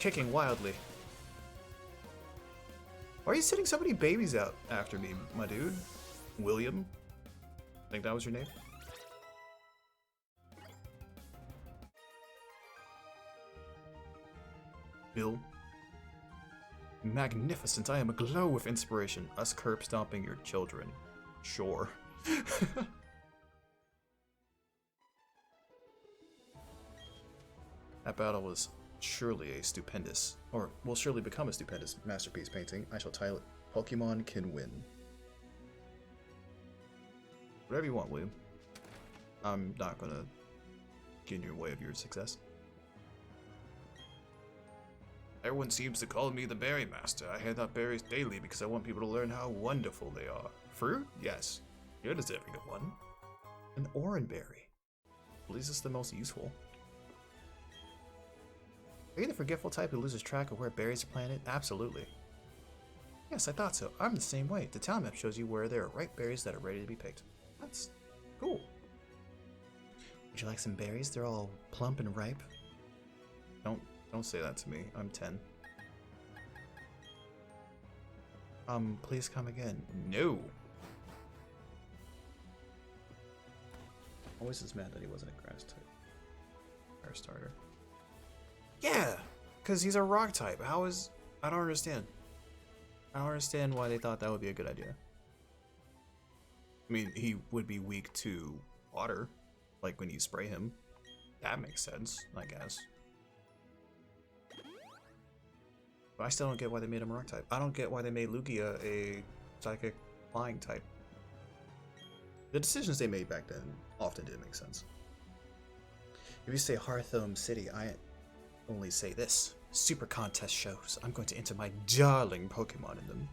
S1: kicking wildly. Why are you sending so many babies out after me, my dude? William? I think that was your name? Bill? Magnificent, I am aglow with inspiration. Us curb stomping your children. Sure. That battle was surely a stupendous, or will surely become a stupendous masterpiece painting. I shall title it Pokemon Can Win. Whatever you want, William. I'm not gonna get in your way of your success. Everyone seems to call me the Berry Master. I hand out berries daily because I want people to learn how wonderful they are. Fruit? Yes. You're deserving of one. An orange berry. At least it's the most useful. Are you the forgetful type who loses track of where berries are planted? Absolutely. Yes, I thought so. I'm the same way. The town map shows you where there are ripe berries that are ready to be picked. That's cool. Would you like some berries? They're all plump and ripe. Don't say that to me. I'm 10. Please come again. No. Always is mad that he wasn't a grass type. Fire starter. Yeah, because he's a rock type. How is... I don't understand. I don't understand why they thought that would be a good idea. I mean, he would be weak to water, like when you spray him. That makes sense, I guess. But I still don't get why they made him a rock type. I don't get why they made Lugia a psychic flying type. The decisions they made back then often didn't make sense. If you say Hearthome City, I only say this. Super contest shows. I'm going to enter my darling Pokemon in them.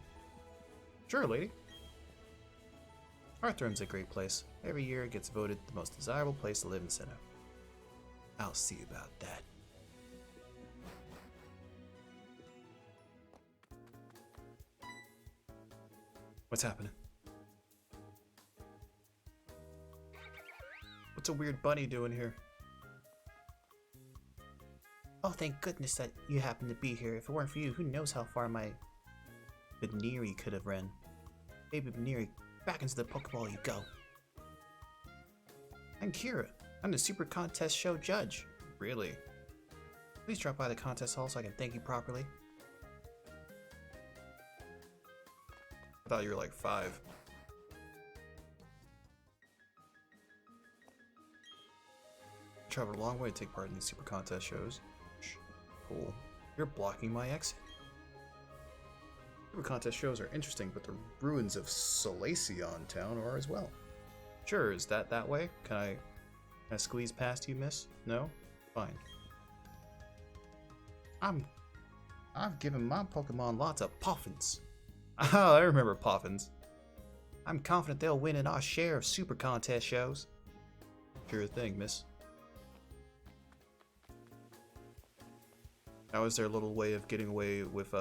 S1: Sure, lady. Hearthrome's a great place. Every year it gets voted the most desirable place to live in Sinnoh. I'll see about that. What's happening? What's a weird bunny doing here? Oh, thank goodness that you happen to be here. If it weren't for you, who knows how far my Baneri could have ran. Baby Baneri, back into the Pokeball you go. I'm Kira. I'm the Super Contest Show judge. Really? Please drop by the contest hall so I can thank you properly. I thought you were like 5. Traveled a long way to take part in these Super Contest shows. Cool. You're blocking my exit. Super Contest shows are interesting, but the ruins of Solaceon Town are as well. Sure, is that way? Can I squeeze past you, miss? No? Fine. I've given my Pokemon lots of Poffins. Oh, I remember Poffins. I'm confident they'll win in our share of Super Contest shows. Sure thing, miss. That was their little way of getting away with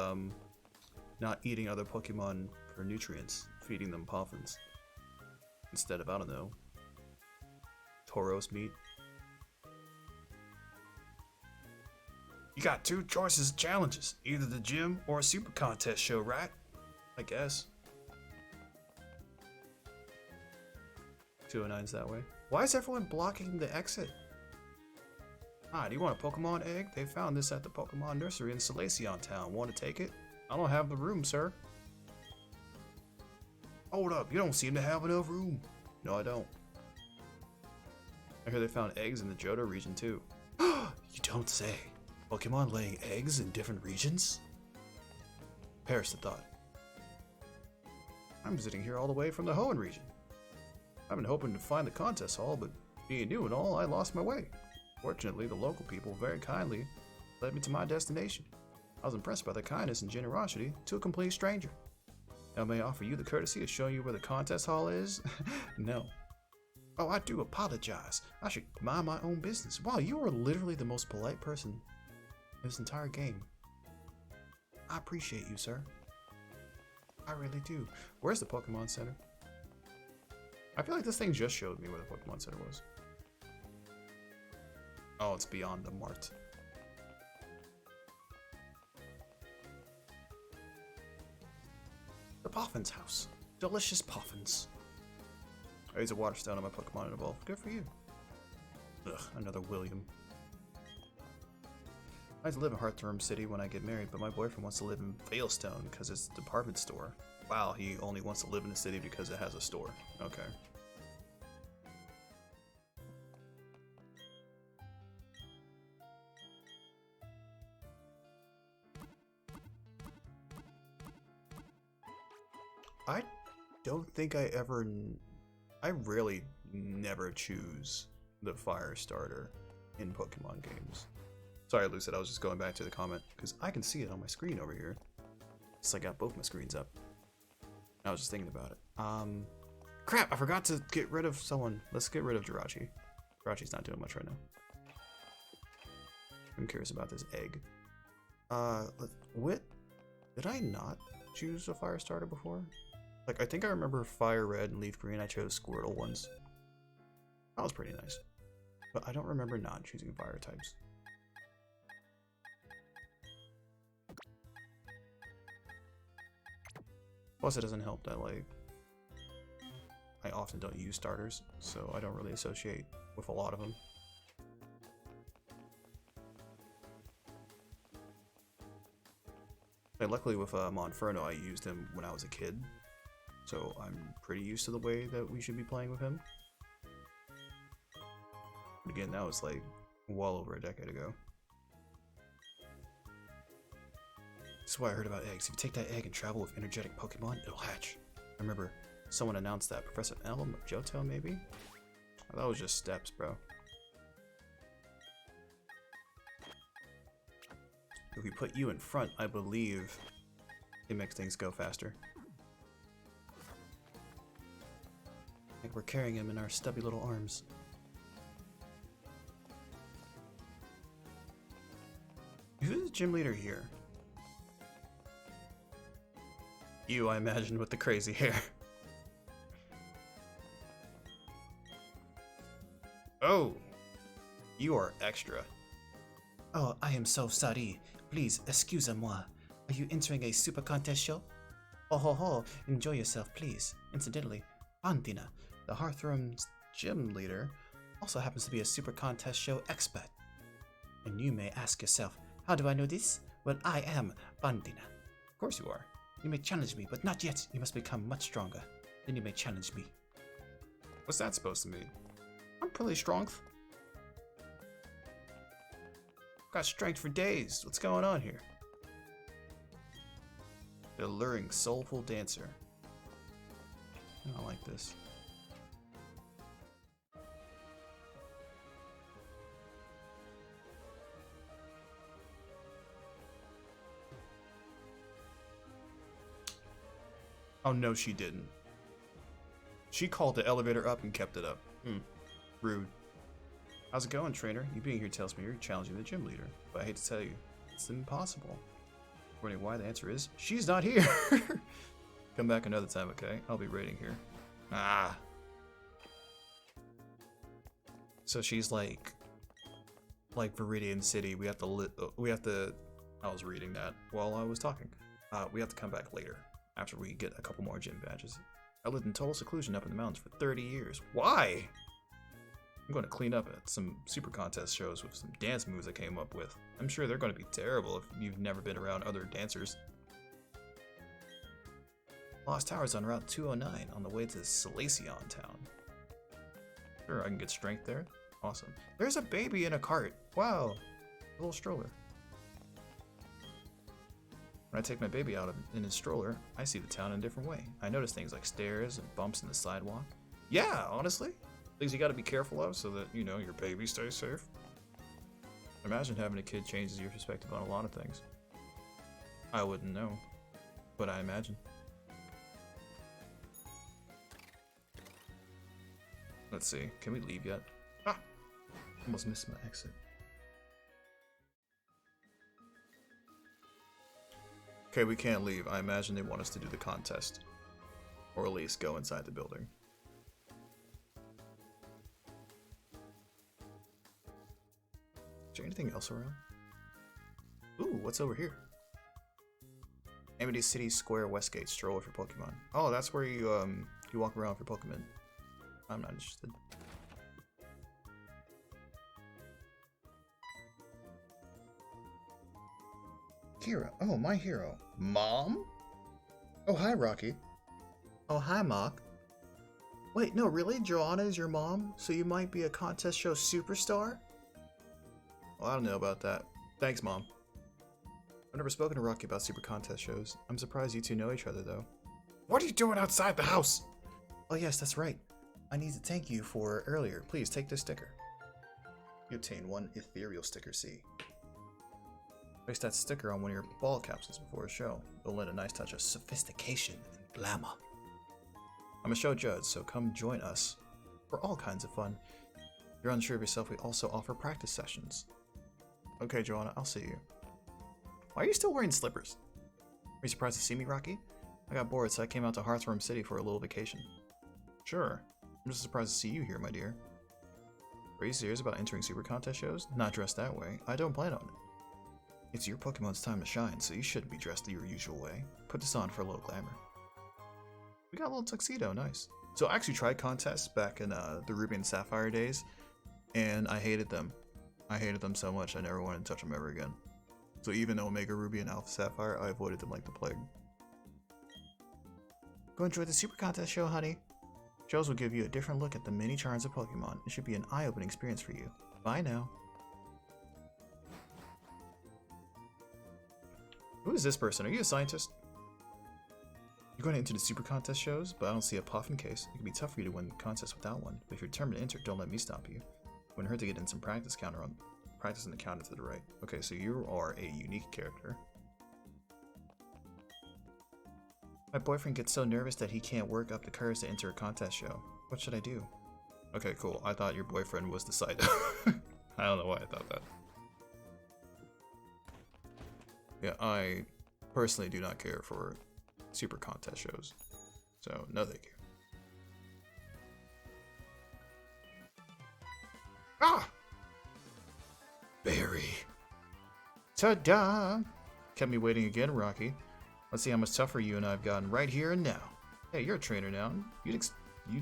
S1: not eating other Pokemon for nutrients, feeding them Poffins. Instead of, I don't know, Tauros meat. You got 2 choices of challenges, either the gym or a Super Contest show, right? I guess. 209's that way. Why is everyone blocking the exit? Ah, do you want a Pokemon egg? They found this at the Pokemon nursery in Solaceon Town. Want to take it? I don't have the room, sir. Hold up, you don't seem to have enough room. No, I don't. I hear they found eggs in the Johto region too. You don't say. Pokemon laying eggs in different regions? Perish the thought. I'm sitting here all the way from the Hoenn region. I've been hoping to find the contest hall, but being new and all, I lost my way. Fortunately, the local people very kindly led me to my destination. I was impressed by their kindness and generosity to a complete stranger. Now may I offer you the courtesy of showing you where the contest hall is? No. Oh, I do apologize. I should mind my own business. Wow, you are literally the most polite person in this entire game. I appreciate you, sir. I really do. Where's the Pokemon Center? I feel like this thing just showed me where the Pokemon Center was. Oh, it's beyond the mart. The Poffin's house. Delicious Poffins. I use a water stone on my Pokemon and evolve. Good for you. Ugh, another William. I like to live in Hearthome City when I get married, but my boyfriend wants to live in Veilstone because it's a department store. Wow, he only wants to live in the city because it has a store. Okay. I don't think I rarely never choose the fire starter in Pokemon games. Sorry, Lucid, I was just going back to the comment because I can see it on my screen over here. So I got both my screens up. I was just thinking about it. Crap, I forgot to get rid of someone. Let's get rid of Jirachi. Jirachi's not doing much right now. I'm curious about this egg. What? Did I not choose a fire starter before? Like, I think I remember Fire Red and Leaf Green. I chose Squirtle once. That was pretty nice. But I don't remember not choosing fire types. Plus, it doesn't help that, like, I often don't use starters, so I don't really associate with a lot of them. Like, luckily with Monferno, I used him when I was a kid, so I'm pretty used to the way that we should be playing with him. But again, that was like well over a decade ago. That's why I heard about eggs. If you take that egg and travel with energetic Pokemon, it'll hatch. I remember someone announced that. Professor Elm of Johto, maybe? Oh, that was just steps, bro. If we put you in front, I believe it makes things go faster. Like we're carrying him in our stubby little arms. Who's the gym leader here? You, I imagine, with the crazy hair. Oh! You are extra. Oh, I am so sorry. Please, excuse-moi. Are you entering a super contest show? Oh ho ho, enjoy yourself, please. Incidentally, Pandina, the Hearthroom's gym leader, also happens to be a super contest show expert. And you may ask yourself, how do I know this? Well, I am Pandina. Of course you are. You may challenge me, but not yet. You must become much stronger. Then you may challenge me. What's that supposed to mean? I'm pretty strong. Got strength for days. What's going on here? The alluring, soulful dancer. I don't like this. Oh no, she didn't. She called the elevator up and kept it up. Rude. How's it going, trainer? You being here tells me you're challenging the gym leader, but I hate to tell you, it's impossible. Wondering why? The answer is, she's not here! Come back another time, okay? I'll be waiting here. Ah! So she's like Viridian City, we have to, I was reading that while I was talking. We have to come back later, after we get a couple more gym badges. I lived in total seclusion up in the mountains for 30 years. Why? I'm going to clean up at some super contest shows with some dance moves I came up with. I'm sure they're going to be terrible if you've never been around other dancers. Lost Tower's on Route 209 on the way to Salacion Town. Sure, I can get strength there. Awesome. There's a baby in a cart. Wow. A little stroller. When I take my baby out in his stroller, I see the town in a different way. I notice things like stairs and bumps in the sidewalk. Yeah, honestly. Things you gotta be careful of so that, you know, your baby stays safe. Imagine having a kid changes your perspective on a lot of things. I wouldn't know, but I imagine. Let's see, can we leave yet? Ah! Almost missed my exit. Okay, we can't leave. I imagine they want us to do the contest. Or at least go inside the building. Is there anything else around? Ooh, what's over here? Amity City Square Westgate stroller for Pokemon. Oh, that's where you walk around for Pokemon. I'm not interested. Hero. Oh, my hero. Mom? Oh, hi, Rocky. Oh, hi, Mock. Wait, no, really? Joanna is your mom? So you might be a contest show superstar? Well, I don't know about that. Thanks, Mom. I've never spoken to Rocky about super contest shows. I'm surprised you two know each other, though. What are you doing outside the house? Oh, yes, that's right. I need to thank you for earlier. Please take this sticker. You obtain one ethereal sticker C. Place that sticker on one of your ball capsules before a show. It'll lend a nice touch of sophistication and glamour. I'm a show judge, so come join us for all kinds of fun. If you're unsure of yourself, we also offer practice sessions. Okay, Joanna, I'll see you. Why are you still wearing slippers? Are you surprised to see me, Rocky? I got bored, so I came out to Hearthroom City for a little vacation. Sure. I'm just surprised to see you here, my dear. Are you serious about entering super contest shows? Not dressed that way. I don't plan on it. It's your Pokemon's time to shine, so you shouldn't be dressed your usual way. Put this on for a little glamour. We got a little tuxedo, nice. So I actually tried contests back in the Ruby and Sapphire days, and I hated them. I hated them so much I never wanted to touch them ever again. So even Omega Ruby and Alpha Sapphire, I avoided them like the plague. Go enjoy the Super Contest show, honey. Shows will give you a different look at the many charms of Pokemon. It should be an eye-opening experience for you. Bye now. Who is this person? Are you a scientist? You're going to enter the Super Contest shows, but I don't see a Puffin case. It can be tough for you to win the contest without one. But if you're determined to enter, don't let me stop you. Wouldn't hurt to get in some practice in the counter to the right. Okay, so you are a unique character. My boyfriend gets so nervous that he can't work up the courage to enter a contest show. What should I do? Okay, cool. I thought your boyfriend was the side. I don't know why I thought that. Yeah, I personally do not care for super contest shows. So, no thank you. Ah! Barry. Ta-da! Kept me waiting again, Rocky. Let's see how much tougher you and I have gotten right here and now. Hey, you're a trainer now. You're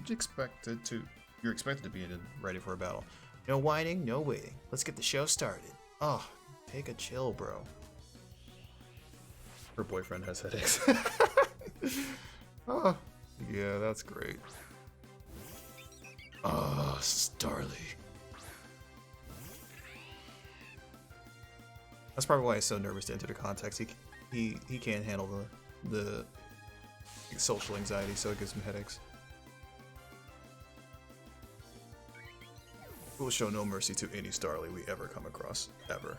S1: expected to be ready for a battle. No whining, no waiting. Let's get the show started. Oh, take a chill, bro. Her boyfriend has headaches. Oh, yeah, that's great. Oh, Starly. That's probably why he's so nervous to enter the contest. He can't handle the social anxiety, so it gives him headaches. We'll show no mercy to any Starly we ever come across, ever.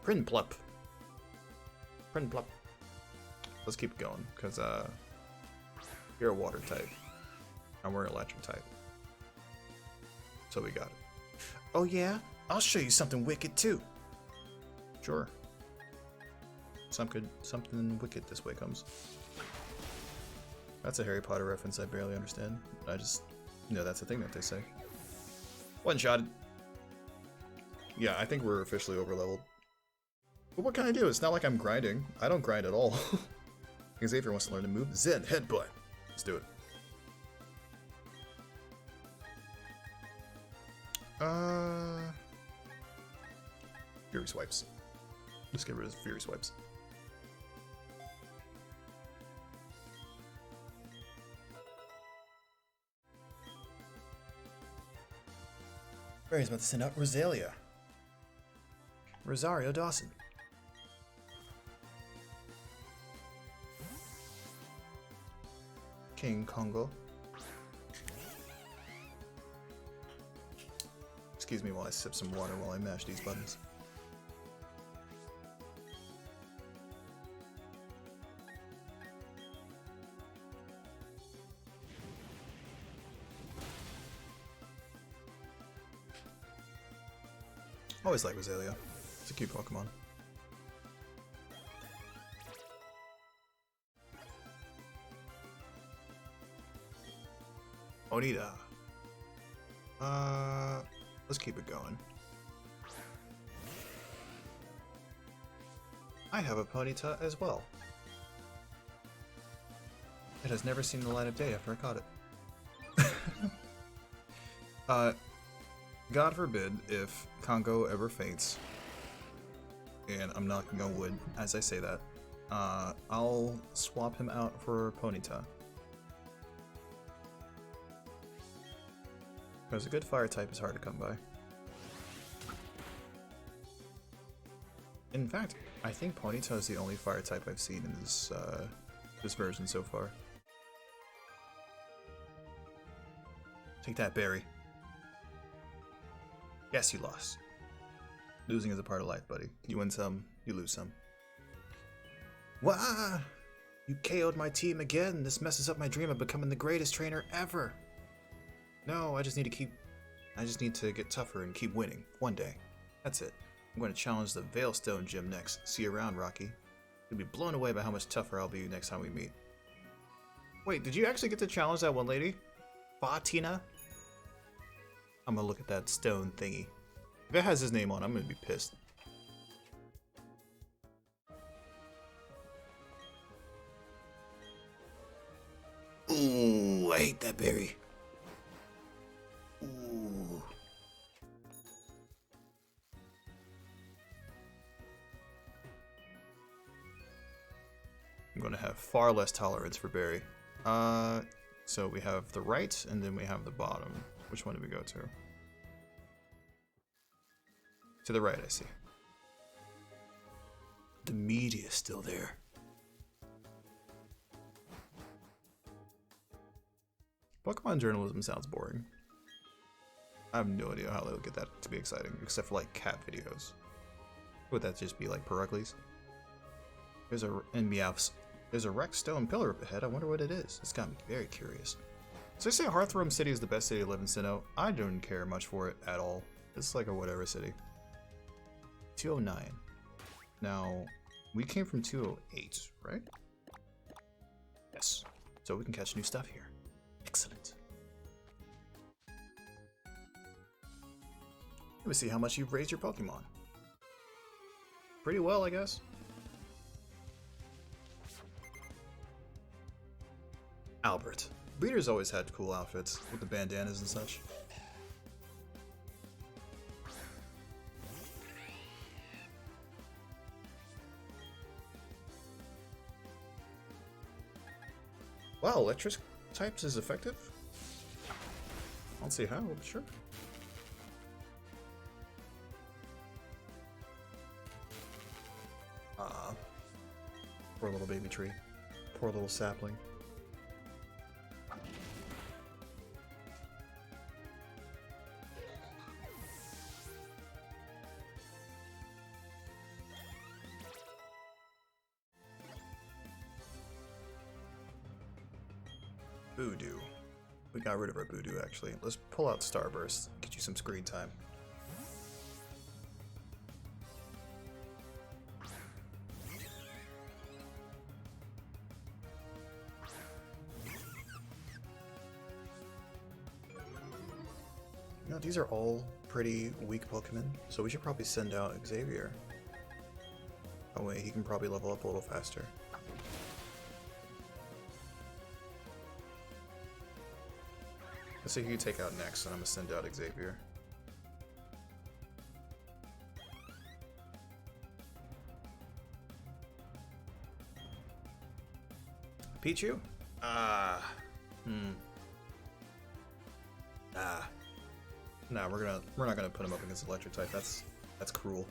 S1: Prin Plup. Prin Plup. Let's keep going, because you're a water type, and we're electric type. So we got it. Oh yeah? I'll show you something wicked too. Sure. Something wicked this way comes. That's a Harry Potter reference I barely understand. I just know that's a thing that they say. One shot. Yeah, I think we're officially over leveled. But what can I do? It's not like I'm grinding. I don't grind at all. Xavier wants to learn to move. Zen headbutt. Let's do it. Fury swipes. Just get rid of Fury swipes. Barry's about to send out Rosalia. Rosario Dawson. King Kongo. Excuse me while I sip some water while I mash these buttons. Always like Rosalia. It's a cute Pokemon. Onita. Let's keep it going. I have a Ponyta as well. It has never seen the light of day after I caught it. God forbid if Kongo ever faints, and I'm knocking on wood as I say that, I'll swap him out for Ponyta. Because a good fire type is hard to come by. In fact, I think Ponyta is the only fire type I've seen in this this version so far. Take that, Barry. Yes, you lost. Losing is a part of life, buddy. You win some, you lose some. Wah! You KO'd my team again. This messes up my dream of becoming the greatest trainer ever. No, I just need to get tougher and keep winning. One day. That's it. I'm going to challenge the Veilstone Gym next. See you around, Rocky. You'll be blown away by how much tougher I'll be next time we meet. Wait, did you actually get to challenge that one lady? Fatina? I'm gonna look at that stone thingy. If it has his name on, I'm gonna be pissed. Ooh, I hate that berry. Ooh. far less tolerance for berry. So we have the right, and then we have the bottom. Which one do we go to? To the right, I see. The media is still there. Pokemon journalism sounds boring. I have no idea how they'll get that to be exciting, except for like cat videos. Would that just be like Pericles? There's a in Meowth's. There's a wrecked stone pillar up ahead. I wonder what it is. It's got me very curious. So they say Hearthrealm City is the best city to live in Sinnoh. I don't care much for it at all. It's like a whatever city. 209. Now, we came from 208, right? Yes. So we can catch new stuff here. Excellent. Let me see how much you've raised your Pokemon. Pretty well, I guess. Albert. Breeder's always had cool outfits with the bandanas and such. Wow, electric types is effective? I don't see how, but sure. Poor little baby tree. Poor little sapling. Voodoo. We got rid of our Voodoo, actually. Let's pull out Starburst, get you some screen time. You know, these are all pretty weak Pokemon, so we should probably send out Xavier. Oh wait, he can probably level up a little faster. Let's see who you take out next, and I'm gonna send out Xavier. Pichu? Nah, we're not gonna put him up against electric type. That's cruel.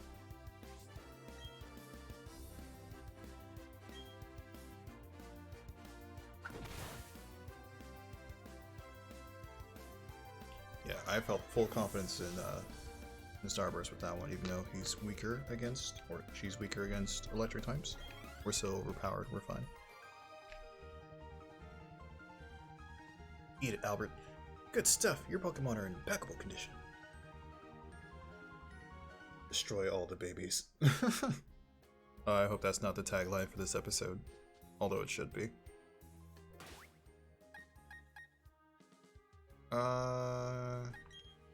S1: Yeah, I felt full confidence in Starburst with that one, even though he's weaker against, or she's weaker against electric types. We're so overpowered, we're fine. Eat it, Albert. Good stuff. Your Pokemon are in impeccable condition. Destroy all the babies. I hope that's not the tagline for this episode, although it should be.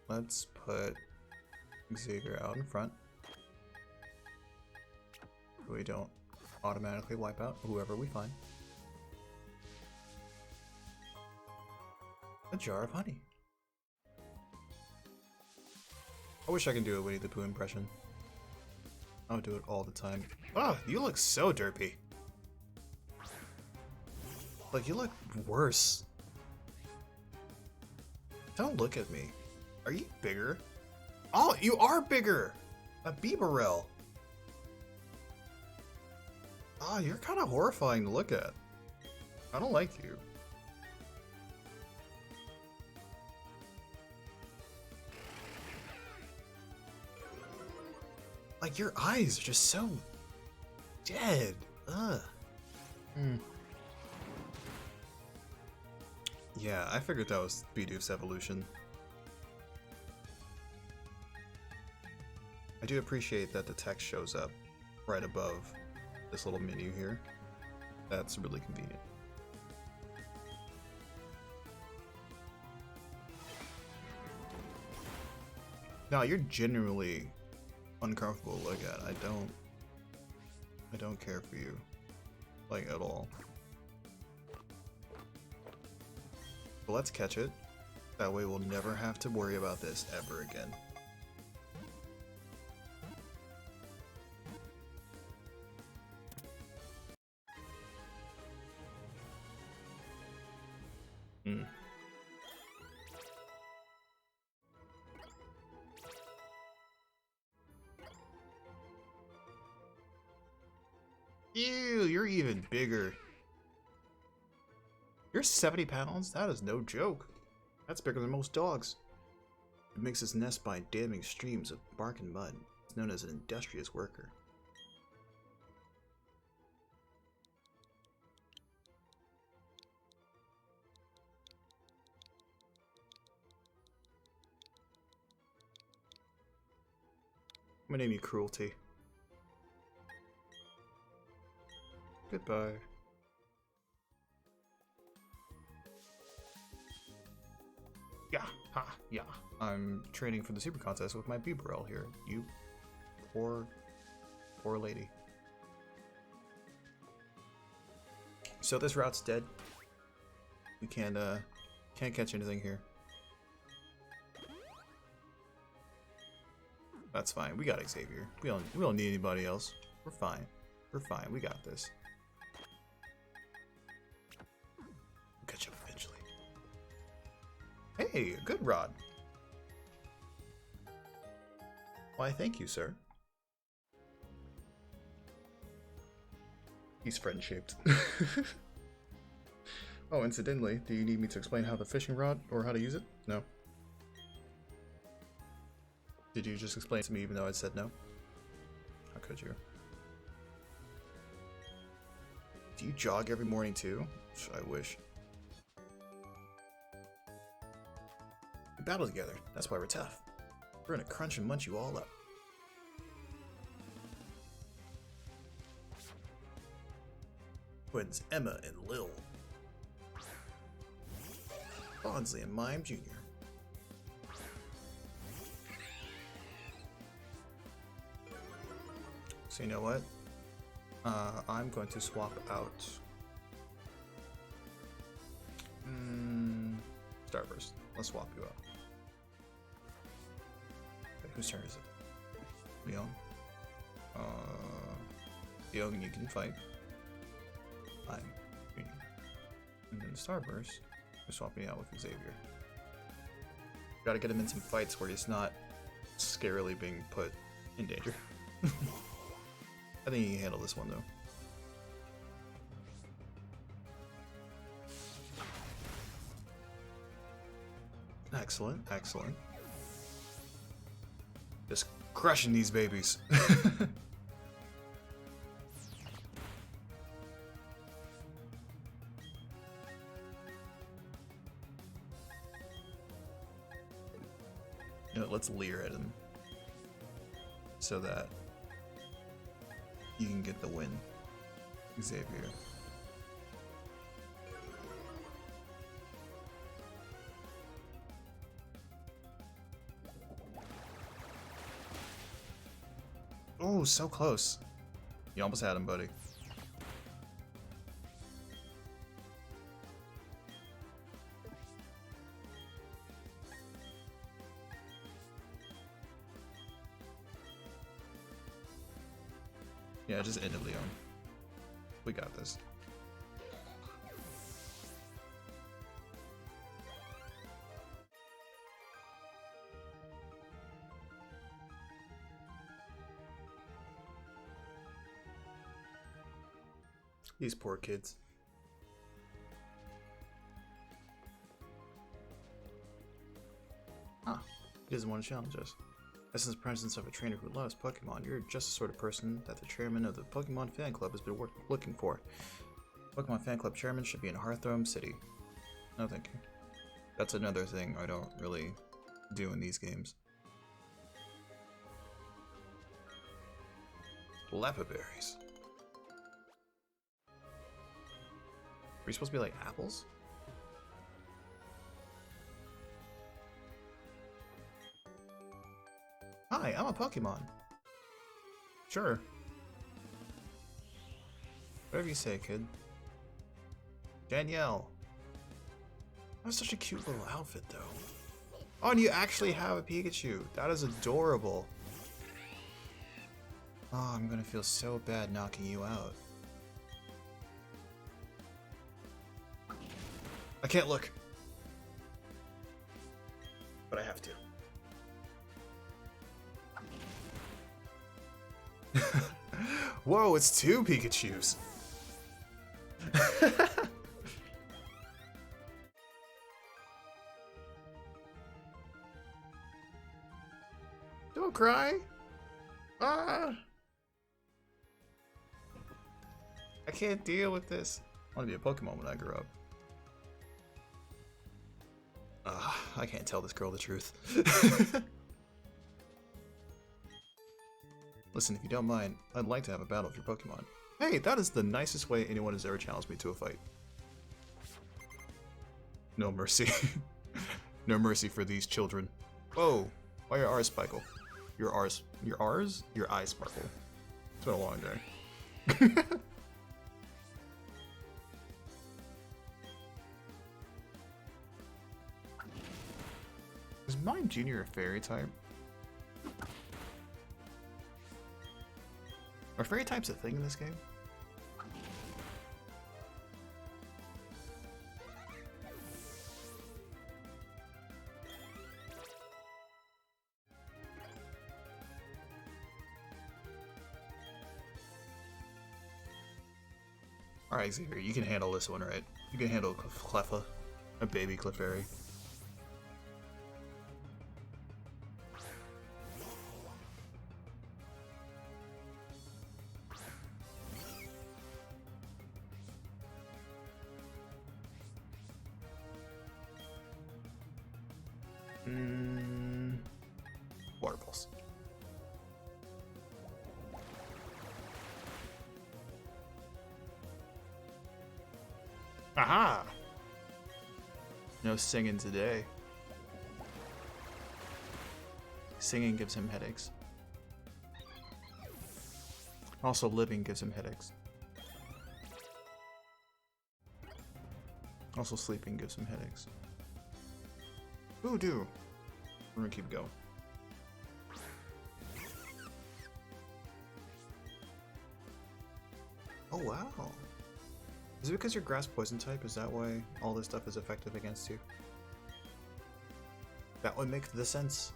S1: Let's put Xavier out in front. So we don't automatically wipe out whoever we find. A jar of honey. I wish I could do a Winnie the Pooh impression. I would do it all the time. Oh, you look so derpy. Like, you look worse. Don't look at me. Are you bigger? Oh, you are bigger! A Bibarel. Ah, you're kind of horrifying to look at. I don't like you. Like, your eyes are just so dead. Ugh. Yeah, I figured that was Bidoof's evolution. I do appreciate that the text shows up right above this little menu here. That's really convenient. Now, you're genuinely uncomfortable to look at. I don't care for you, like, at all. But let's catch it. That way we'll never have to worry about this ever again. Hmm. Ew, you're even bigger. You're 70 pounds? That is no joke. That's bigger than most dogs. It makes its nest by damming streams of bark and mud. It's known as an industrious worker. I'm gonna name you Cruelty. Goodbye. Yeah, ha, yeah. I'm training for the super contest with my Bibarel here. You poor lady. So this route's dead. We can't catch anything here. That's fine. We got Xavier. We don't need anybody else. We're fine. We're fine. We got this. We'll catch up eventually. Hey, a good rod. Why, thank you, sir. He's friend-shaped. Oh, incidentally, do you need me to explain how the fishing rod, or how to use it? No. Did you just explain it to me even though I said no? How could you? Do you jog every morning too? I wish. We battle together. That's why we're tough. We're gonna crunch and munch you all up. Twins Emma and Lil. Bondsley and Mime Jr. So you know what? I'm going to swap out Starburst. Let's swap you out. Wait, whose turn is it? Leon. Leon, you can fight. I'm Junior. And then Starburst, we're swapping out with Xavier. Gotta get him in some fights where he's not scarily being put in danger. I think he can handle this one though. Excellent, excellent. Just crushing these babies. You know, let's leer at him so that you can get the win, Xavier. Oh, so close. You almost had him, buddy. Yeah, just end it, Leon. We got this. These poor kids. Ah, he doesn't want to challenge us. As in the presence of a trainer who loves Pokemon, you're just the sort of person that the chairman of the Pokemon fan club has been looking for. Pokemon fan club chairman should be in Hearthome City. No thank you. That's another thing I don't really do in these games. Lapberries. Are you supposed to be like apples? Hi, I'm a Pokemon. Sure. Whatever you say, kid. Danielle. That's such a cute little outfit, though. Oh, and you actually have a Pikachu. That is adorable. Oh, I'm gonna feel so bad knocking you out. I can't look. Whoa, it's 2 Pikachus. Don't cry. Ah. I can't deal with this. I want to be a Pokemon when I grow up. I can't tell this girl the truth. Listen, if you don't mind, I'd like to have a battle with your Pokemon. Hey, that is the nicest way anyone has ever challenged me to a fight. No mercy. No mercy for these children. Whoa, why your R's sparkle? Your R's? Your eyes sparkle. It's been a long day. Is mine Junior a fairy type? Are fairy types a thing in this game? Alright, Xavier, you can handle this one, right? You can handle Cleffa, a baby Clefairy. Water Pulse. Aha! No singing today. Singing gives him headaches. Also, living gives him headaches. Also, sleeping gives him headaches. Voodoo! We're gonna keep going. Oh wow! Is it because you're grass poison type? Is that why all this stuff is effective against you? That would make the sense.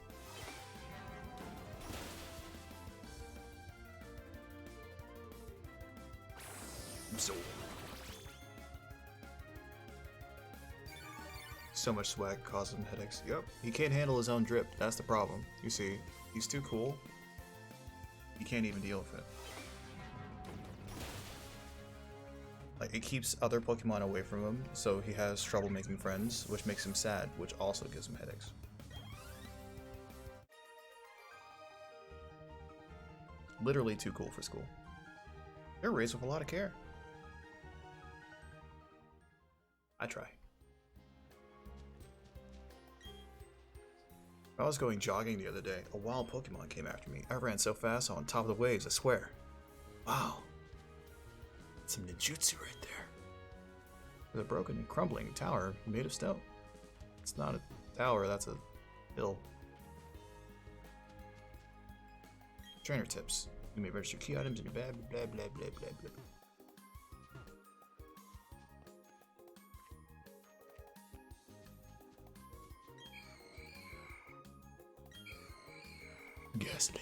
S1: So much swag causes him headaches. Yep, he can't handle his own drip. That's the problem. You see, he's too cool. He can't even deal with it. Like, it keeps other Pokemon away from him, so he has trouble making friends, which makes him sad, which also gives him headaches. Literally too cool for school. They're raised with a lot of care. I try. I was going jogging the other day. A wild Pokemon came after me. I ran so fast on top of the waves, I swear. Wow. That's some ninjutsu right there. There's a broken and crumbling tower made of stone. It's not a tower, that's a hill. Trainer tips. You may register key items in your blah blah blah blah blah blah. Ghastly.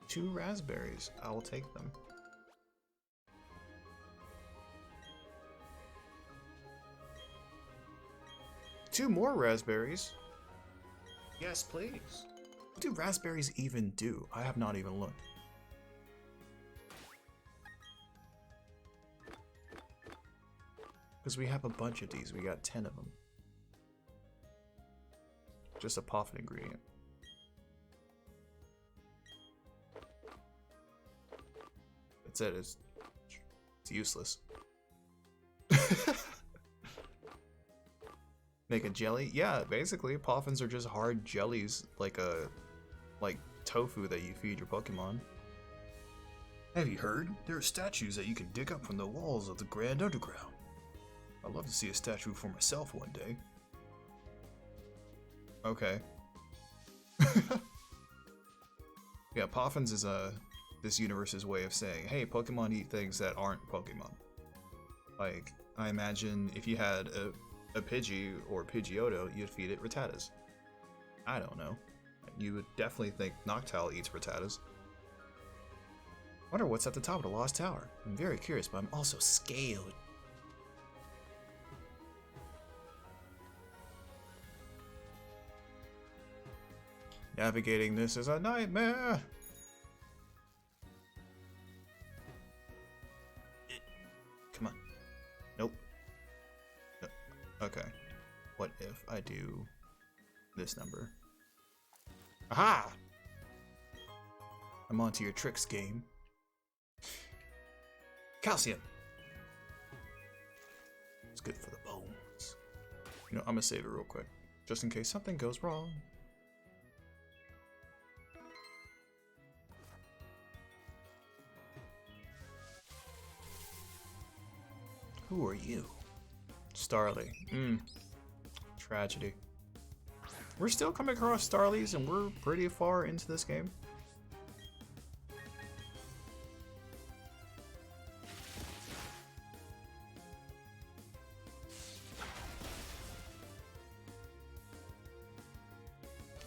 S1: 2 raspberries. I will take them. Two more raspberries? Yes, please. What do raspberries even do? I have not even looked. Because we have a bunch of these. We got 10 of them. Just a Poffin ingredient. That's it. It's useless. Make a jelly? Yeah, basically, Poffins are just hard jellies, like tofu that you feed your Pokemon. Have you heard? There are statues that you can dig up from the walls of the Grand Underground. I'd love to see a statue for myself one day. Okay. Yeah, Poffins is this universe's way of saying, hey, Pokemon eat things that aren't Pokemon. Like, I imagine if you had a Pidgey or Pidgeotto, you'd feed it Rattatas. I don't know. You would definitely think Noctowl eats Rattatas. Wonder what's at the top of the Lost Tower. I'm very curious, but I'm also scared. Navigating this is a nightmare. Come on. Nope. No. Okay. What if I do this number? Aha! I'm onto your tricks, game. Calcium. It's good for the bones. You know, I'm gonna save it real quick, just in case something goes wrong. Who are you? Starly. Tragedy. We're still coming across Starlies, and we're pretty far into this game.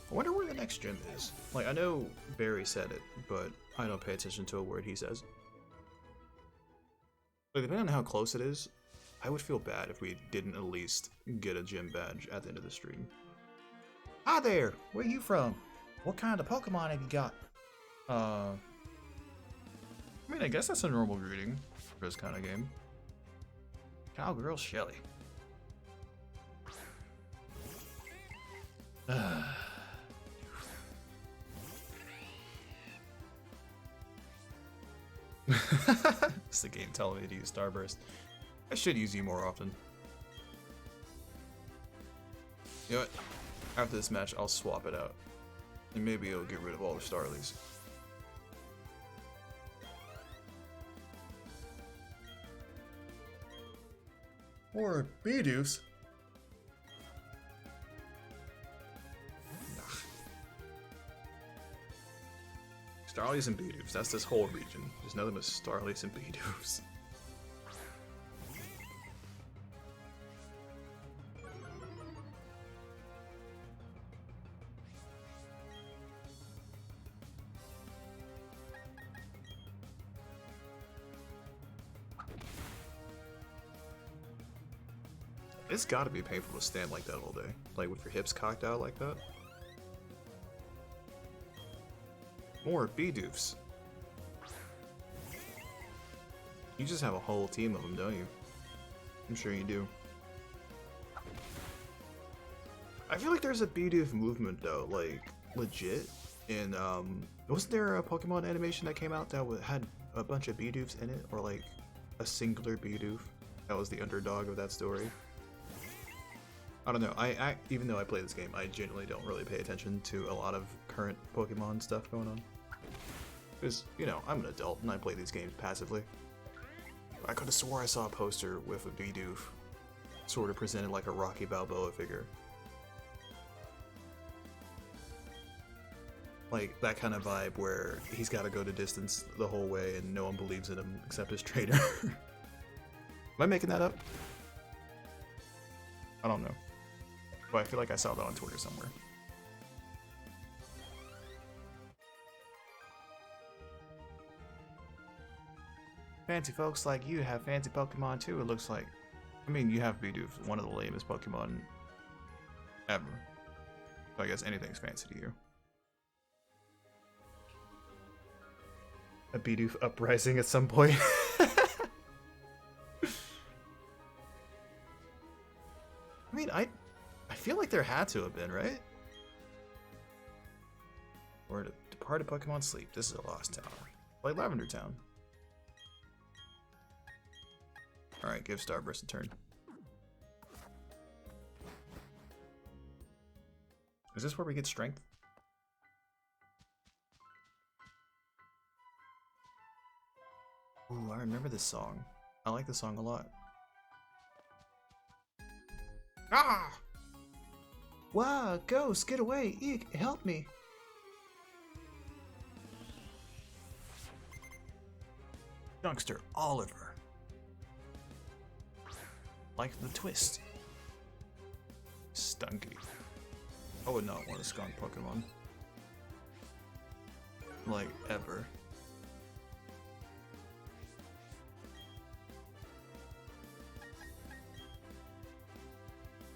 S1: I wonder where the next gym is. Like, I know Barry said it, but I don't pay attention to a word he says. Like, depending on how close it is, I would feel bad if we didn't at least get a gym badge at the end of the stream. Hi there! Where you from? What kind of Pokemon have you got? I mean, I guess that's a normal greeting for this kind of game. Cowgirl Shelly. It's the game telling me to use Starburst. I should use you more often. You know what? After this match, I'll swap it out. And maybe it'll get rid of all the Starlies. Or Bidoofs. Starlies and Bidoofs, that's this whole region. There's nothing but Starlies and Bidoofs. It's gotta be painful to stand like that all day. Like with your hips cocked out like that. More Bidoofs. You just have a whole team of them, don't you? I'm sure you do. I feel like there's a Bidoof movement though, like legit. And wasn't there a Pokemon animation that came out that had a bunch of Bidoofs in it, or like a singular Bidoof that was the underdog of that story? I don't know. I even though I play this game, I genuinely don't really pay attention to a lot of current Pokemon stuff going on. Because, you know, I'm an adult and I play these games passively. I could have swore I saw a poster with a Bidoof sort of presented like a Rocky Balboa figure. Like that kind of vibe where he's got to go the distance the whole way and no one believes in him except his trainer. Am I making that up? I don't know. But I feel like I saw that on Twitter somewhere. Fancy folks like you have fancy Pokemon too, it looks like. I mean, you have Bidoof, one of the lamest Pokemon ever. So I guess anything's fancy to you. A Bidoof uprising at some point. I mean, I feel like there had to have been, right? Or departed Pokemon sleep. This is a lost tower. Like Lavender Town. Alright, give Starburst a turn. Is this where we get strength? Ooh, I remember this song. I like this song a lot. Ah! Wow, ghost, get away! Eek, help me! Youngster Oliver. Like the twist. Stunky. I would not want a skunk Pokemon. like, ever.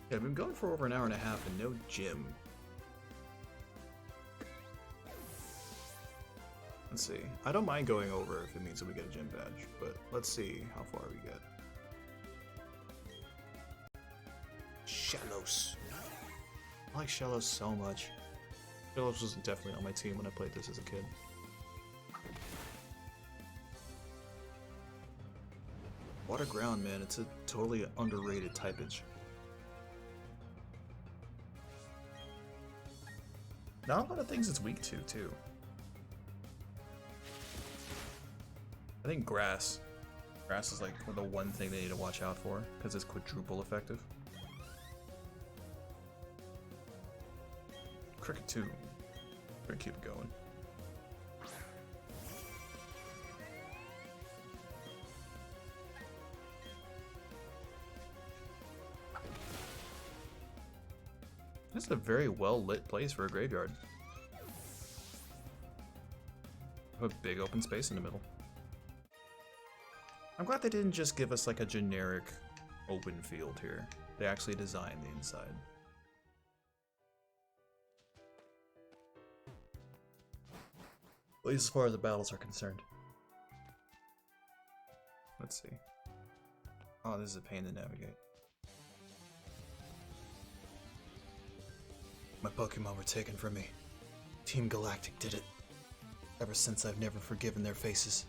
S1: Yeah, I've been going for over an hour and a half and no gym. Let's see. I don't mind going over if it means that we get a gym badge, but let's see how far we get. Shallows. I like Shallows so much. Shallows was definitely on my team when I played this as a kid. Water Ground, man, it's a totally underrated typage. Not a lot of things it's weak to, too. I think Grass. Grass is like the one thing they need to watch out for, because it's quadruple effective. Cricket 2. We're gonna keep it going. This is a very well lit place for a graveyard. A big open space in the middle. I'm glad they didn't just give us like a generic open field here. They actually designed the inside. At least as far as the battles are concerned. Let's see. Oh, this is a pain to navigate. My Pokemon were taken from me. Team Galactic did it. Ever since, I've never forgiven their faces.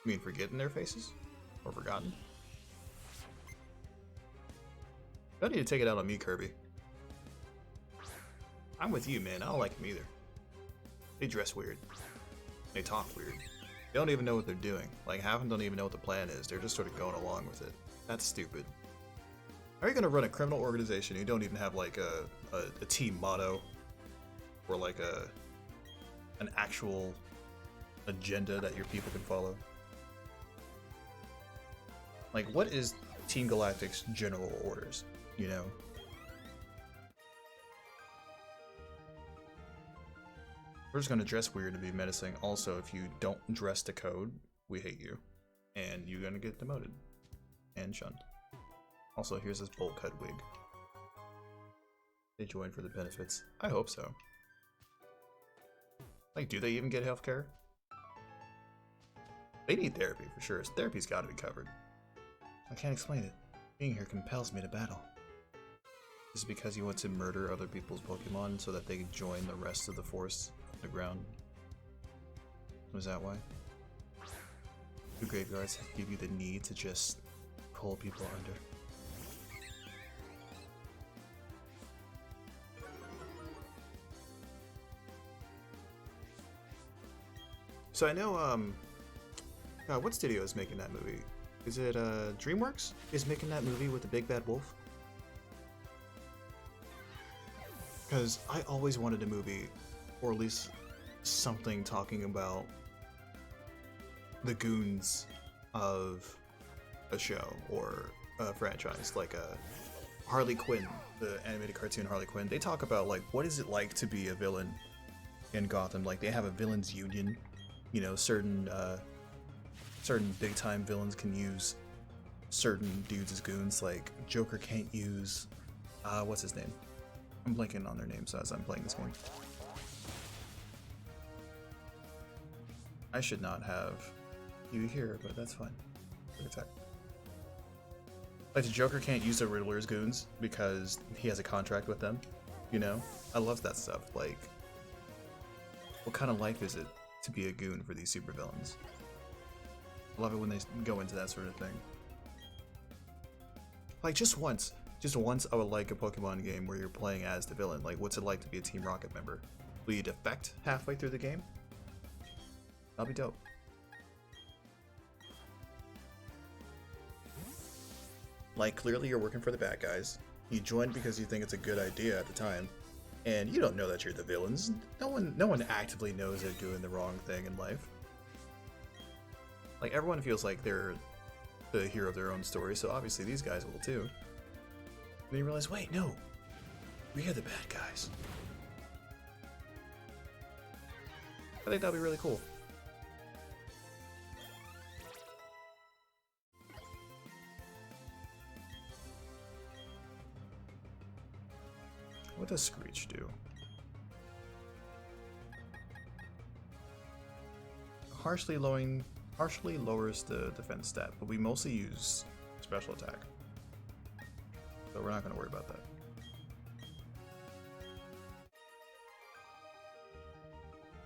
S1: You mean forgetting their faces? Or forgotten? You don't need to take it out on me, Kirby. I'm with you, man. I don't like them either. They dress weird. They talk weird. They don't even know what they're doing. Like, half of them don't even know what the plan is. They're just sort of going along with it. That's stupid. How are you going to run a criminal organization you don't even have, like, a team motto? Or, like, an actual agenda that your people can follow? Like, what is Team Galactic's general orders, you know? We're just gonna dress weird and be menacing. Also, if you don't dress to code, we hate you. And you're gonna get demoted. And shunned. Also, here's this bolt cut wig. They join for the benefits. I hope so. Like, do they even get healthcare? They need therapy, for sure. Therapy's gotta be covered. I can't explain it. Being here compels me to battle. Is it because you want to murder other people's Pokemon so that they can join the rest of the force underground? Was that why? Do graveyards give you the need to just pull people under? So I know, God, what studio is making that movie? Is it, DreamWorks is making that movie with the Big Bad Wolf? Because I always wanted a movie, or at least something talking about the goons of a show or a franchise, like a Harley Quinn, the animated cartoon Harley Quinn. They talk about, like, what is it like to be a villain in Gotham? Like, they have a villains union. You know, certain big-time villains can use certain dudes as goons. Like, Joker can't use, what's his name? I'm blanking on their names as I'm playing this game. I should not have you here, but that's fine. Attack. Like, the Joker can't use the Riddler's goons because he has a contract with them. You know? I love that stuff. Like, what kind of life is it to be a goon for these supervillains? I love it when they go into that sort of thing. Like, just once I would like a Pokemon game where you're playing as the villain. Like, what's it like to be a Team Rocket member? Will you defect halfway through the game? That'll be dope. Like, clearly you're working for the bad guys. You joined because you think it's a good idea at the time. And you don't know that you're the villains. No one actively knows they're doing the wrong thing in life. Like, everyone feels like they're the hero of their own story, so obviously these guys will too. And you realize, wait, no, we are the bad guys. I think that'd be really cool. What does Screech do? Harshly lowers the defense stat, but we mostly use special attack. So we're not going to worry about that.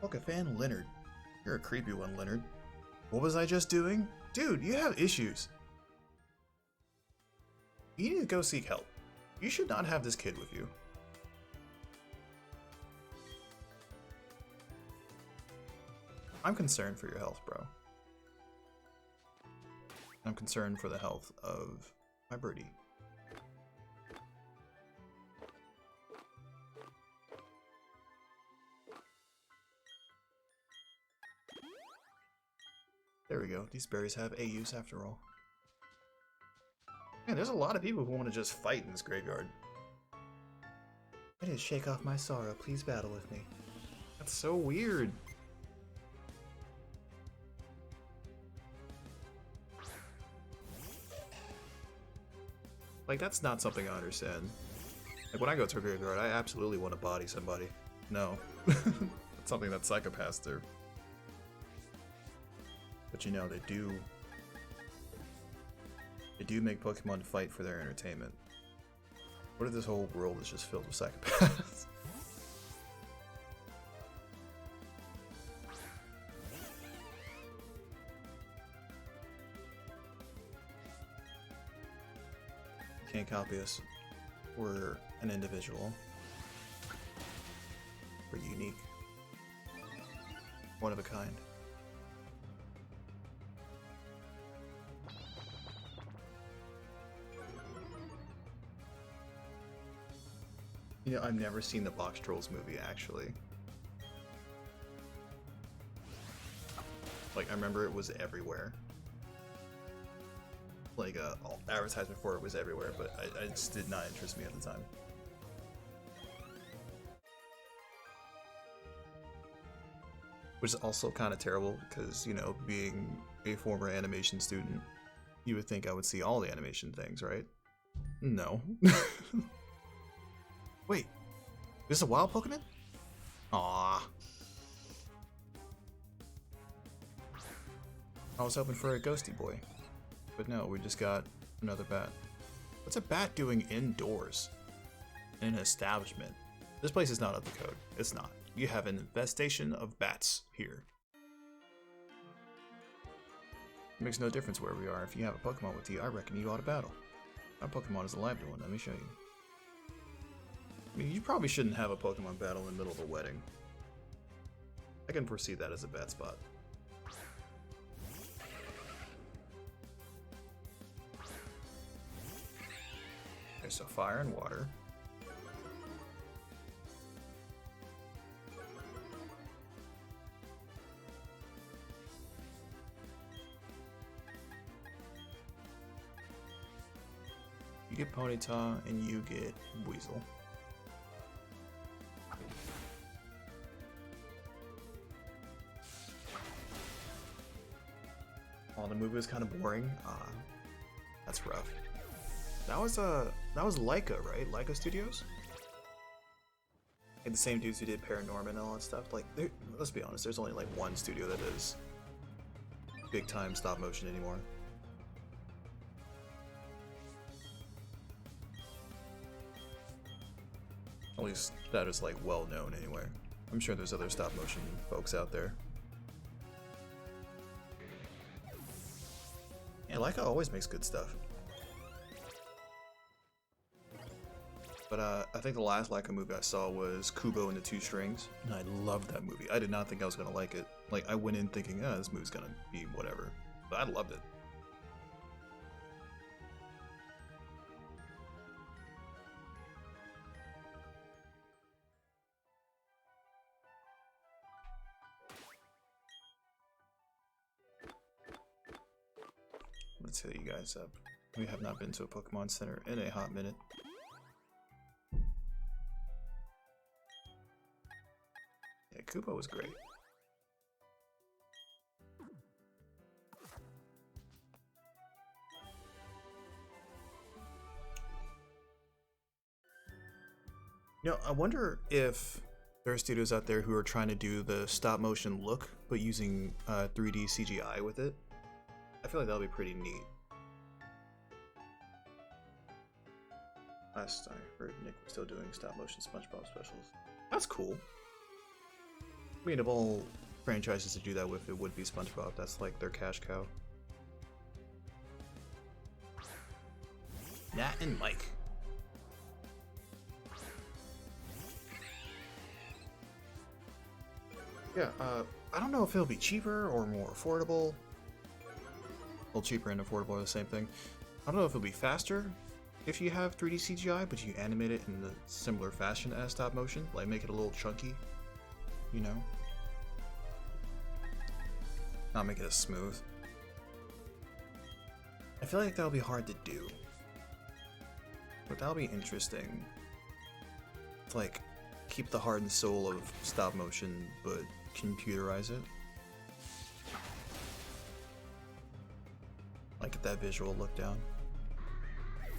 S1: Look, fan Leonard. You're a creepy one, Leonard. What was I just doing? Dude, you have issues. You need to go seek help. You should not have this kid with you. I'm concerned for your health, bro. I'm concerned for the health of my birdie. There we go. These berries have a use after all. Man, there's a lot of people who want to just fight in this graveyard. I need to shake off my sorrow. Please battle with me. That's so weird. Like, that's not something I understand. Like, when I go to a graveyard, I absolutely want to body somebody. No. That's something that psychopaths do. But you know, they do make Pokemon fight for their entertainment. What if this whole world is just filled with psychopaths? Can't copy us. We're an individual. We're unique. One of a kind. You know, I've never seen the Box Trolls movie, actually. Like, I remember it was everywhere. Like, advertisement for it was everywhere, but it just did not interest me at the time. Which is also kind of terrible, because, you know, being a former animation student, you would think I would see all the animation things, right? No. Wait, this is a wild Pokemon? Aww. I was hoping for a ghosty boy. But no, we just got another bat. What's a bat doing indoors? In an establishment? This place is not up to code. It's not. You have an infestation of bats here. It makes no difference where we are. If you have a Pokemon with you, I reckon you ought to battle. My Pokemon is a live one. Let me show you. I mean, you probably shouldn't have a Pokemon battle in the middle of a wedding. I can foresee that as a bad spot. Okay, so fire and water. You get Ponyta and you get Weasel. Oh, the movie was kind of boring. That's rough. That was Laika, right? Laika Studios? Like the same dudes who did Paranorman and all that stuff. Like, let's be honest, there's only like one studio that is big time stop motion anymore. At least that is like well known anyway. I'm sure there's other stop motion folks out there. Yeah, Laika always makes good stuff. But I think the last Laika movie I saw was Kubo and the Two Strings, and I loved that movie. I did not think I was gonna like it. Like, I went in thinking, oh, this movie's gonna be whatever. But I loved it. Let's hit you guys up. We have not been to a Pokemon Center in a hot minute. Yeah, Kubo was great. You know, I wonder if there are studios out there who are trying to do the stop motion look, but using 3D CGI with it. I feel like that'll be pretty neat. Last I heard, Nick was still doing stop motion SpongeBob specials. That's cool. I mean, of all franchises to do that with, it would be SpongeBob. That's like their cash cow. Nat and Mike. Yeah, I don't know if it'll be cheaper or more affordable. Well, cheaper and affordable are the same thing. I don't know if it'll be faster if you have 3D CGI, but you animate it in the similar fashion as stop motion, like make it a little chunky, you know? Not make it as smooth. I feel like that'll be hard to do. But that'll be interesting. To, like, keep the heart and soul of stop motion, but computerize it. Like, get that visual look down. I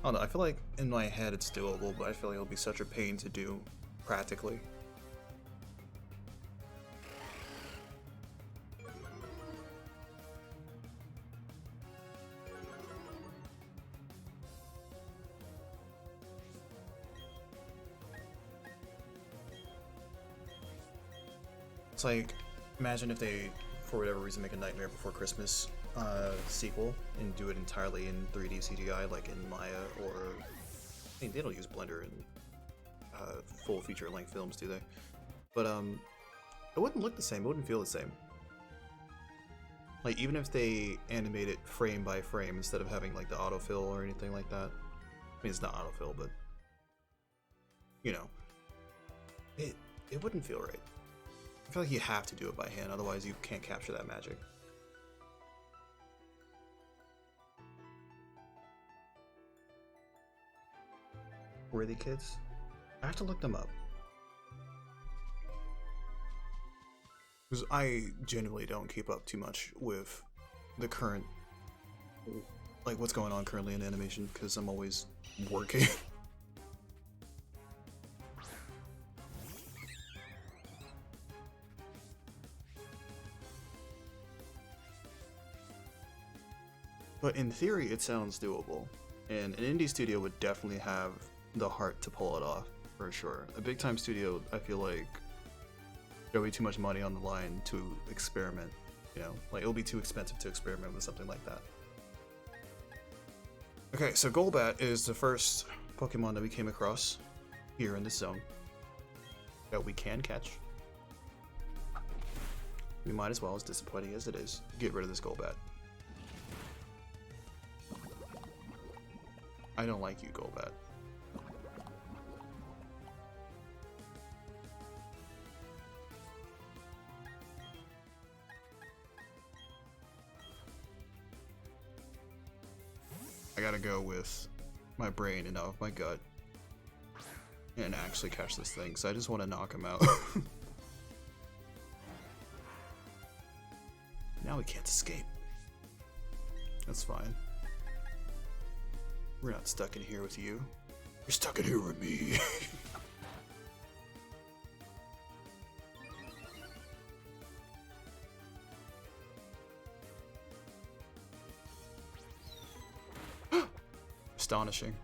S1: don't know, I feel like in my head it's doable, but I feel like it'll be such a pain to do practically. It's like, imagine if they, for whatever reason, make a Nightmare Before Christmas sequel and do it entirely in 3D CGI, like in Maya, or I think they don't use Blender in full feature-length films, do they? But it wouldn't look the same. It wouldn't feel the same. Like, even if they animate it frame by frame instead of having like the autofill or anything like that. I mean, it's not autofill, but you know, it wouldn't feel right. I feel like you have to do it by hand, otherwise you can't capture that magic. Were they kids? I have to look them up. Because I genuinely don't keep up too much with the current, like what's going on currently in animation, because I'm always working. But in theory, it sounds doable, and an indie studio would definitely have the heart to pull it off, for sure. A big time studio, I feel like there'll be too much money on the line to experiment, you know? Like, it'll be too expensive to experiment with something like that. Okay, so Golbat is the first Pokemon that we came across here in this zone that we can catch. We might as well, as disappointing as it is, get rid of this Golbat. I don't like you, Golbat. I gotta go with my brain and not with my gut and actually catch this thing, so I just want to knock him out. Now we can't escape. That's fine. We're not stuck in here with you. You're stuck in here with me. Astonishing.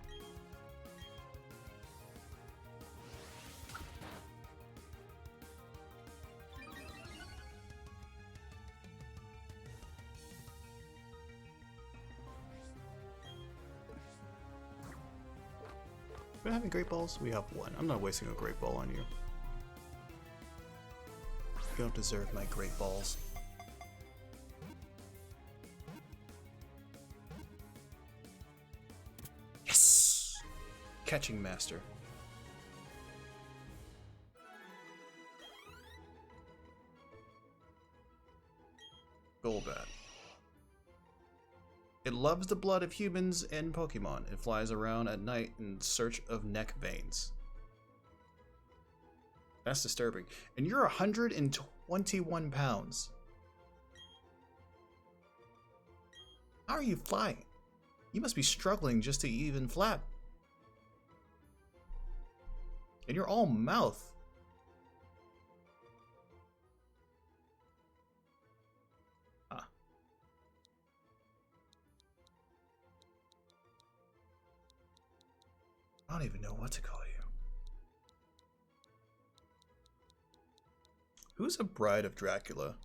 S1: We're having great balls? We have one. I'm not wasting a great ball on you. You don't deserve my great balls. Yes! Catching master. Golbat. It loves the blood of humans and Pokemon. It flies around at night in search of neck veins. That's disturbing. And you're 121 pounds. How are you flying? You must be struggling just to even flap. And you're all mouth. Ah. I don't even know what to call you. Who's a bride of Dracula?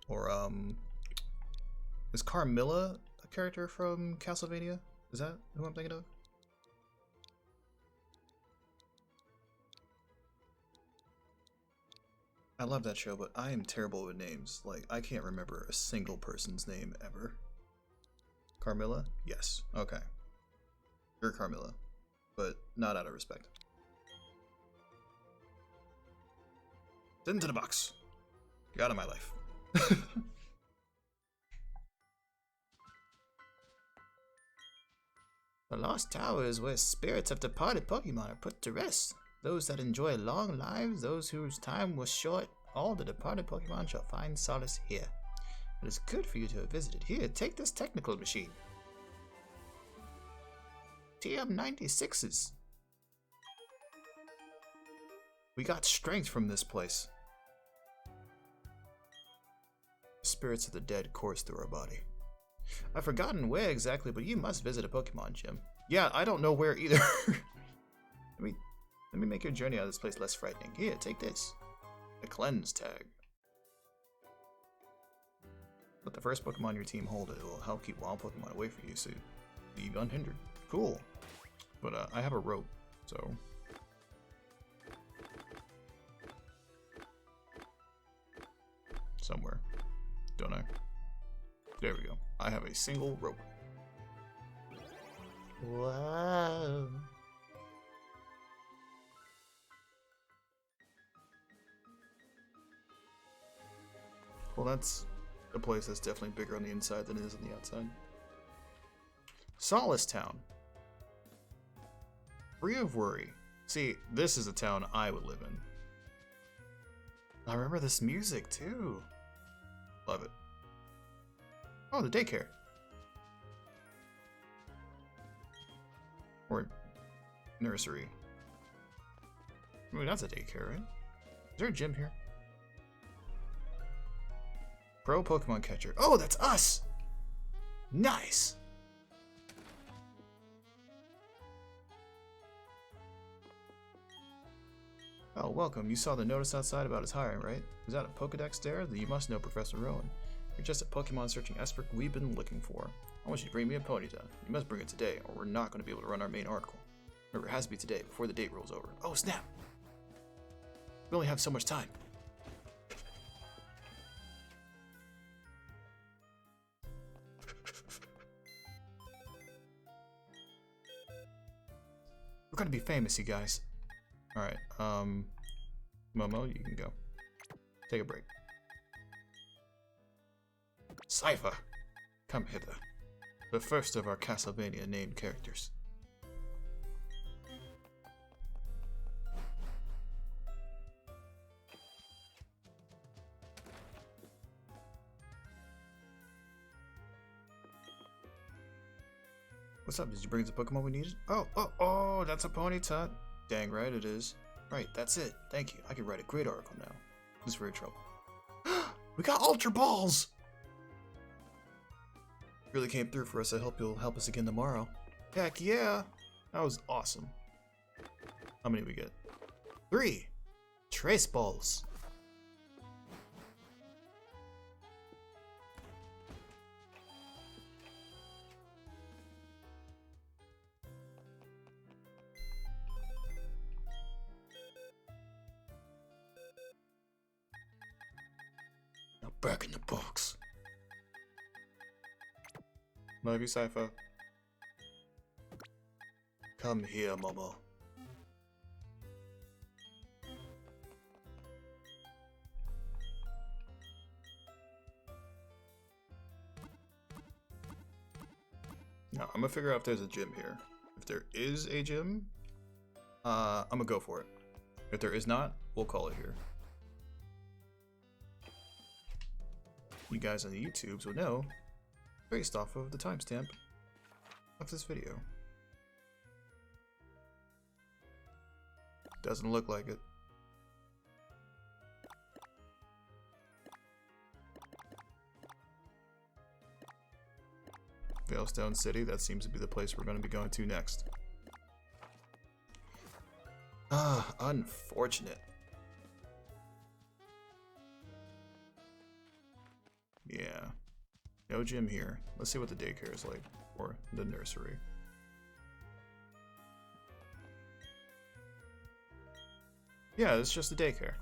S1: Or, is Carmilla a character from Castlevania? Is that who I'm thinking of? I love that show, but I am terrible with names. Like, I can't remember a single person's name ever. Carmilla? Yes. Okay. You're Carmilla, but not out of respect. Into the box. Get out of my life. The Lost Tower is where spirits of departed Pokemon are put to rest. Those that enjoy long lives, those whose time was short, all the departed Pokemon shall find solace here. It is good for you to have visited. Here, take this technical machine. TM96s. We got strength from this place. Spirits of the dead course through our body. I've forgotten where exactly, but you must visit a Pokemon gym. Yeah, I don't know where either. Let me make your journey out of this place less frightening. Here, take this. A cleanse tag. Let the first Pokemon your team hold it. It will help keep wild Pokemon away from you so you leave unhindered. Cool. But I have a rope, so... somewhere. Don't I? There we go. I have a single rope. Wow. Well, that's a place that's definitely bigger on the inside than it is on the outside. Solace Town. Free of worry. See, this is a town I would live in. I remember this music too. Love it. Oh, the daycare. Or nursery. I mean, that's a daycare, right? Is there a gym here? Pro Pokemon Catcher. Oh, that's us! Nice! Oh, welcome. You saw the notice outside about his hiring, right? Is that a Pokedex there? Then you must know Professor Rowan. You're just a Pokemon searching expert we've been looking for. I want you to bring me a Ponyta. You must bring it today, or we're not going to be able to run our main article. Remember, it has to be today, before the date rolls over. Oh, snap! We only have so much time. We're going to be famous, you guys. Alright, Momo, you can go. Take a break. Cypher, come hither. The first of our Castlevania named characters. What's up? Did you bring the Pokemon we needed? Oh, that's a Ponyta. Dang right it is. Right, that's it. Thank you. I can write a great article now. Who's for your trouble? We got Ultra Balls! Really came through for us. I hope you'll help us again tomorrow. Heck yeah! That was awesome. How many we get? 3! Trace Balls. Now back in the box. Love you, Cypher. Come here, Momo. Now, I'm gonna figure out if there's a gym here. If there is a gym, I'm gonna go for it. If there is not, we'll call it here. You guys on the YouTubes will know based off of the timestamp of this video. Doesn't look like it. Veilstone City, that seems to be the place we're going to be going to next. Ah, unfortunate. Yeah. No gym here. Let's see what the daycare is like, or the nursery. Yeah, it's just a daycare.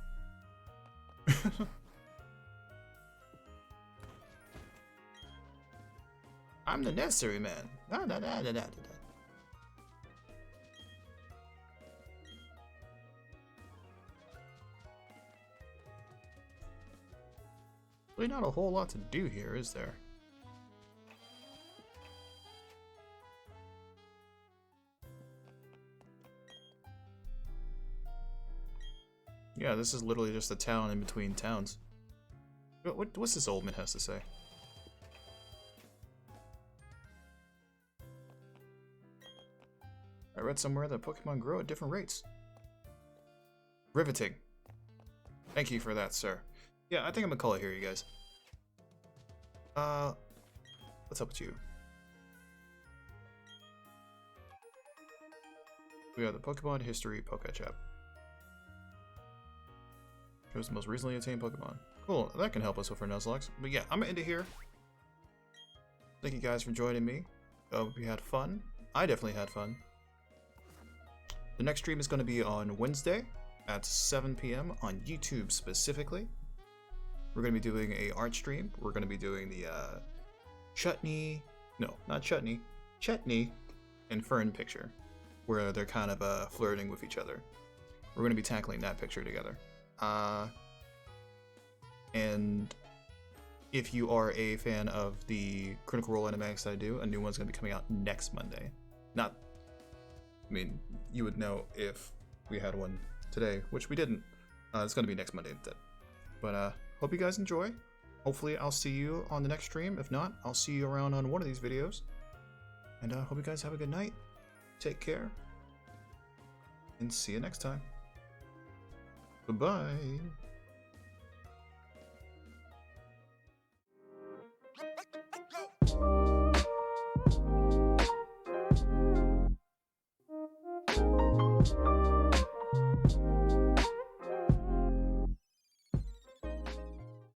S1: I'm the nursery man. Da, da, da, da, da, da. Really not a whole lot to do here, is there? Yeah, this is literally just a town in between towns. What's this old man has to say? I read somewhere that Pokemon grow at different rates. Riveting. Thank you for that, sir. Yeah, I think I'm gonna call it here, you guys. What's up with you? We have the Pokemon History Pokechat. Shows the most recently attained Pokemon. Cool, that can help us with our Nuzlocke. But yeah, I'm gonna end it here. Thank you guys for joining me. I hope you had fun. I definitely had fun. The next stream is going to be on Wednesday at 7 p.m. on YouTube specifically. We're going to be doing a art stream. We're going to be doing the Chutney and Fern picture, where they're kind of flirting with each other. We're going to be tackling that picture together. And if you are a fan of the Critical Role animatics that I do, a new one's going to be coming out next Monday. I mean, you would know if we had one today, which we didn't. It's going to be next Monday instead. But hope you guys enjoy. Hopefully I'll see you on the next stream. If not, I'll see you around on one of these videos. And hope you guys have a good night. Take care. And see you next time. Bye-bye.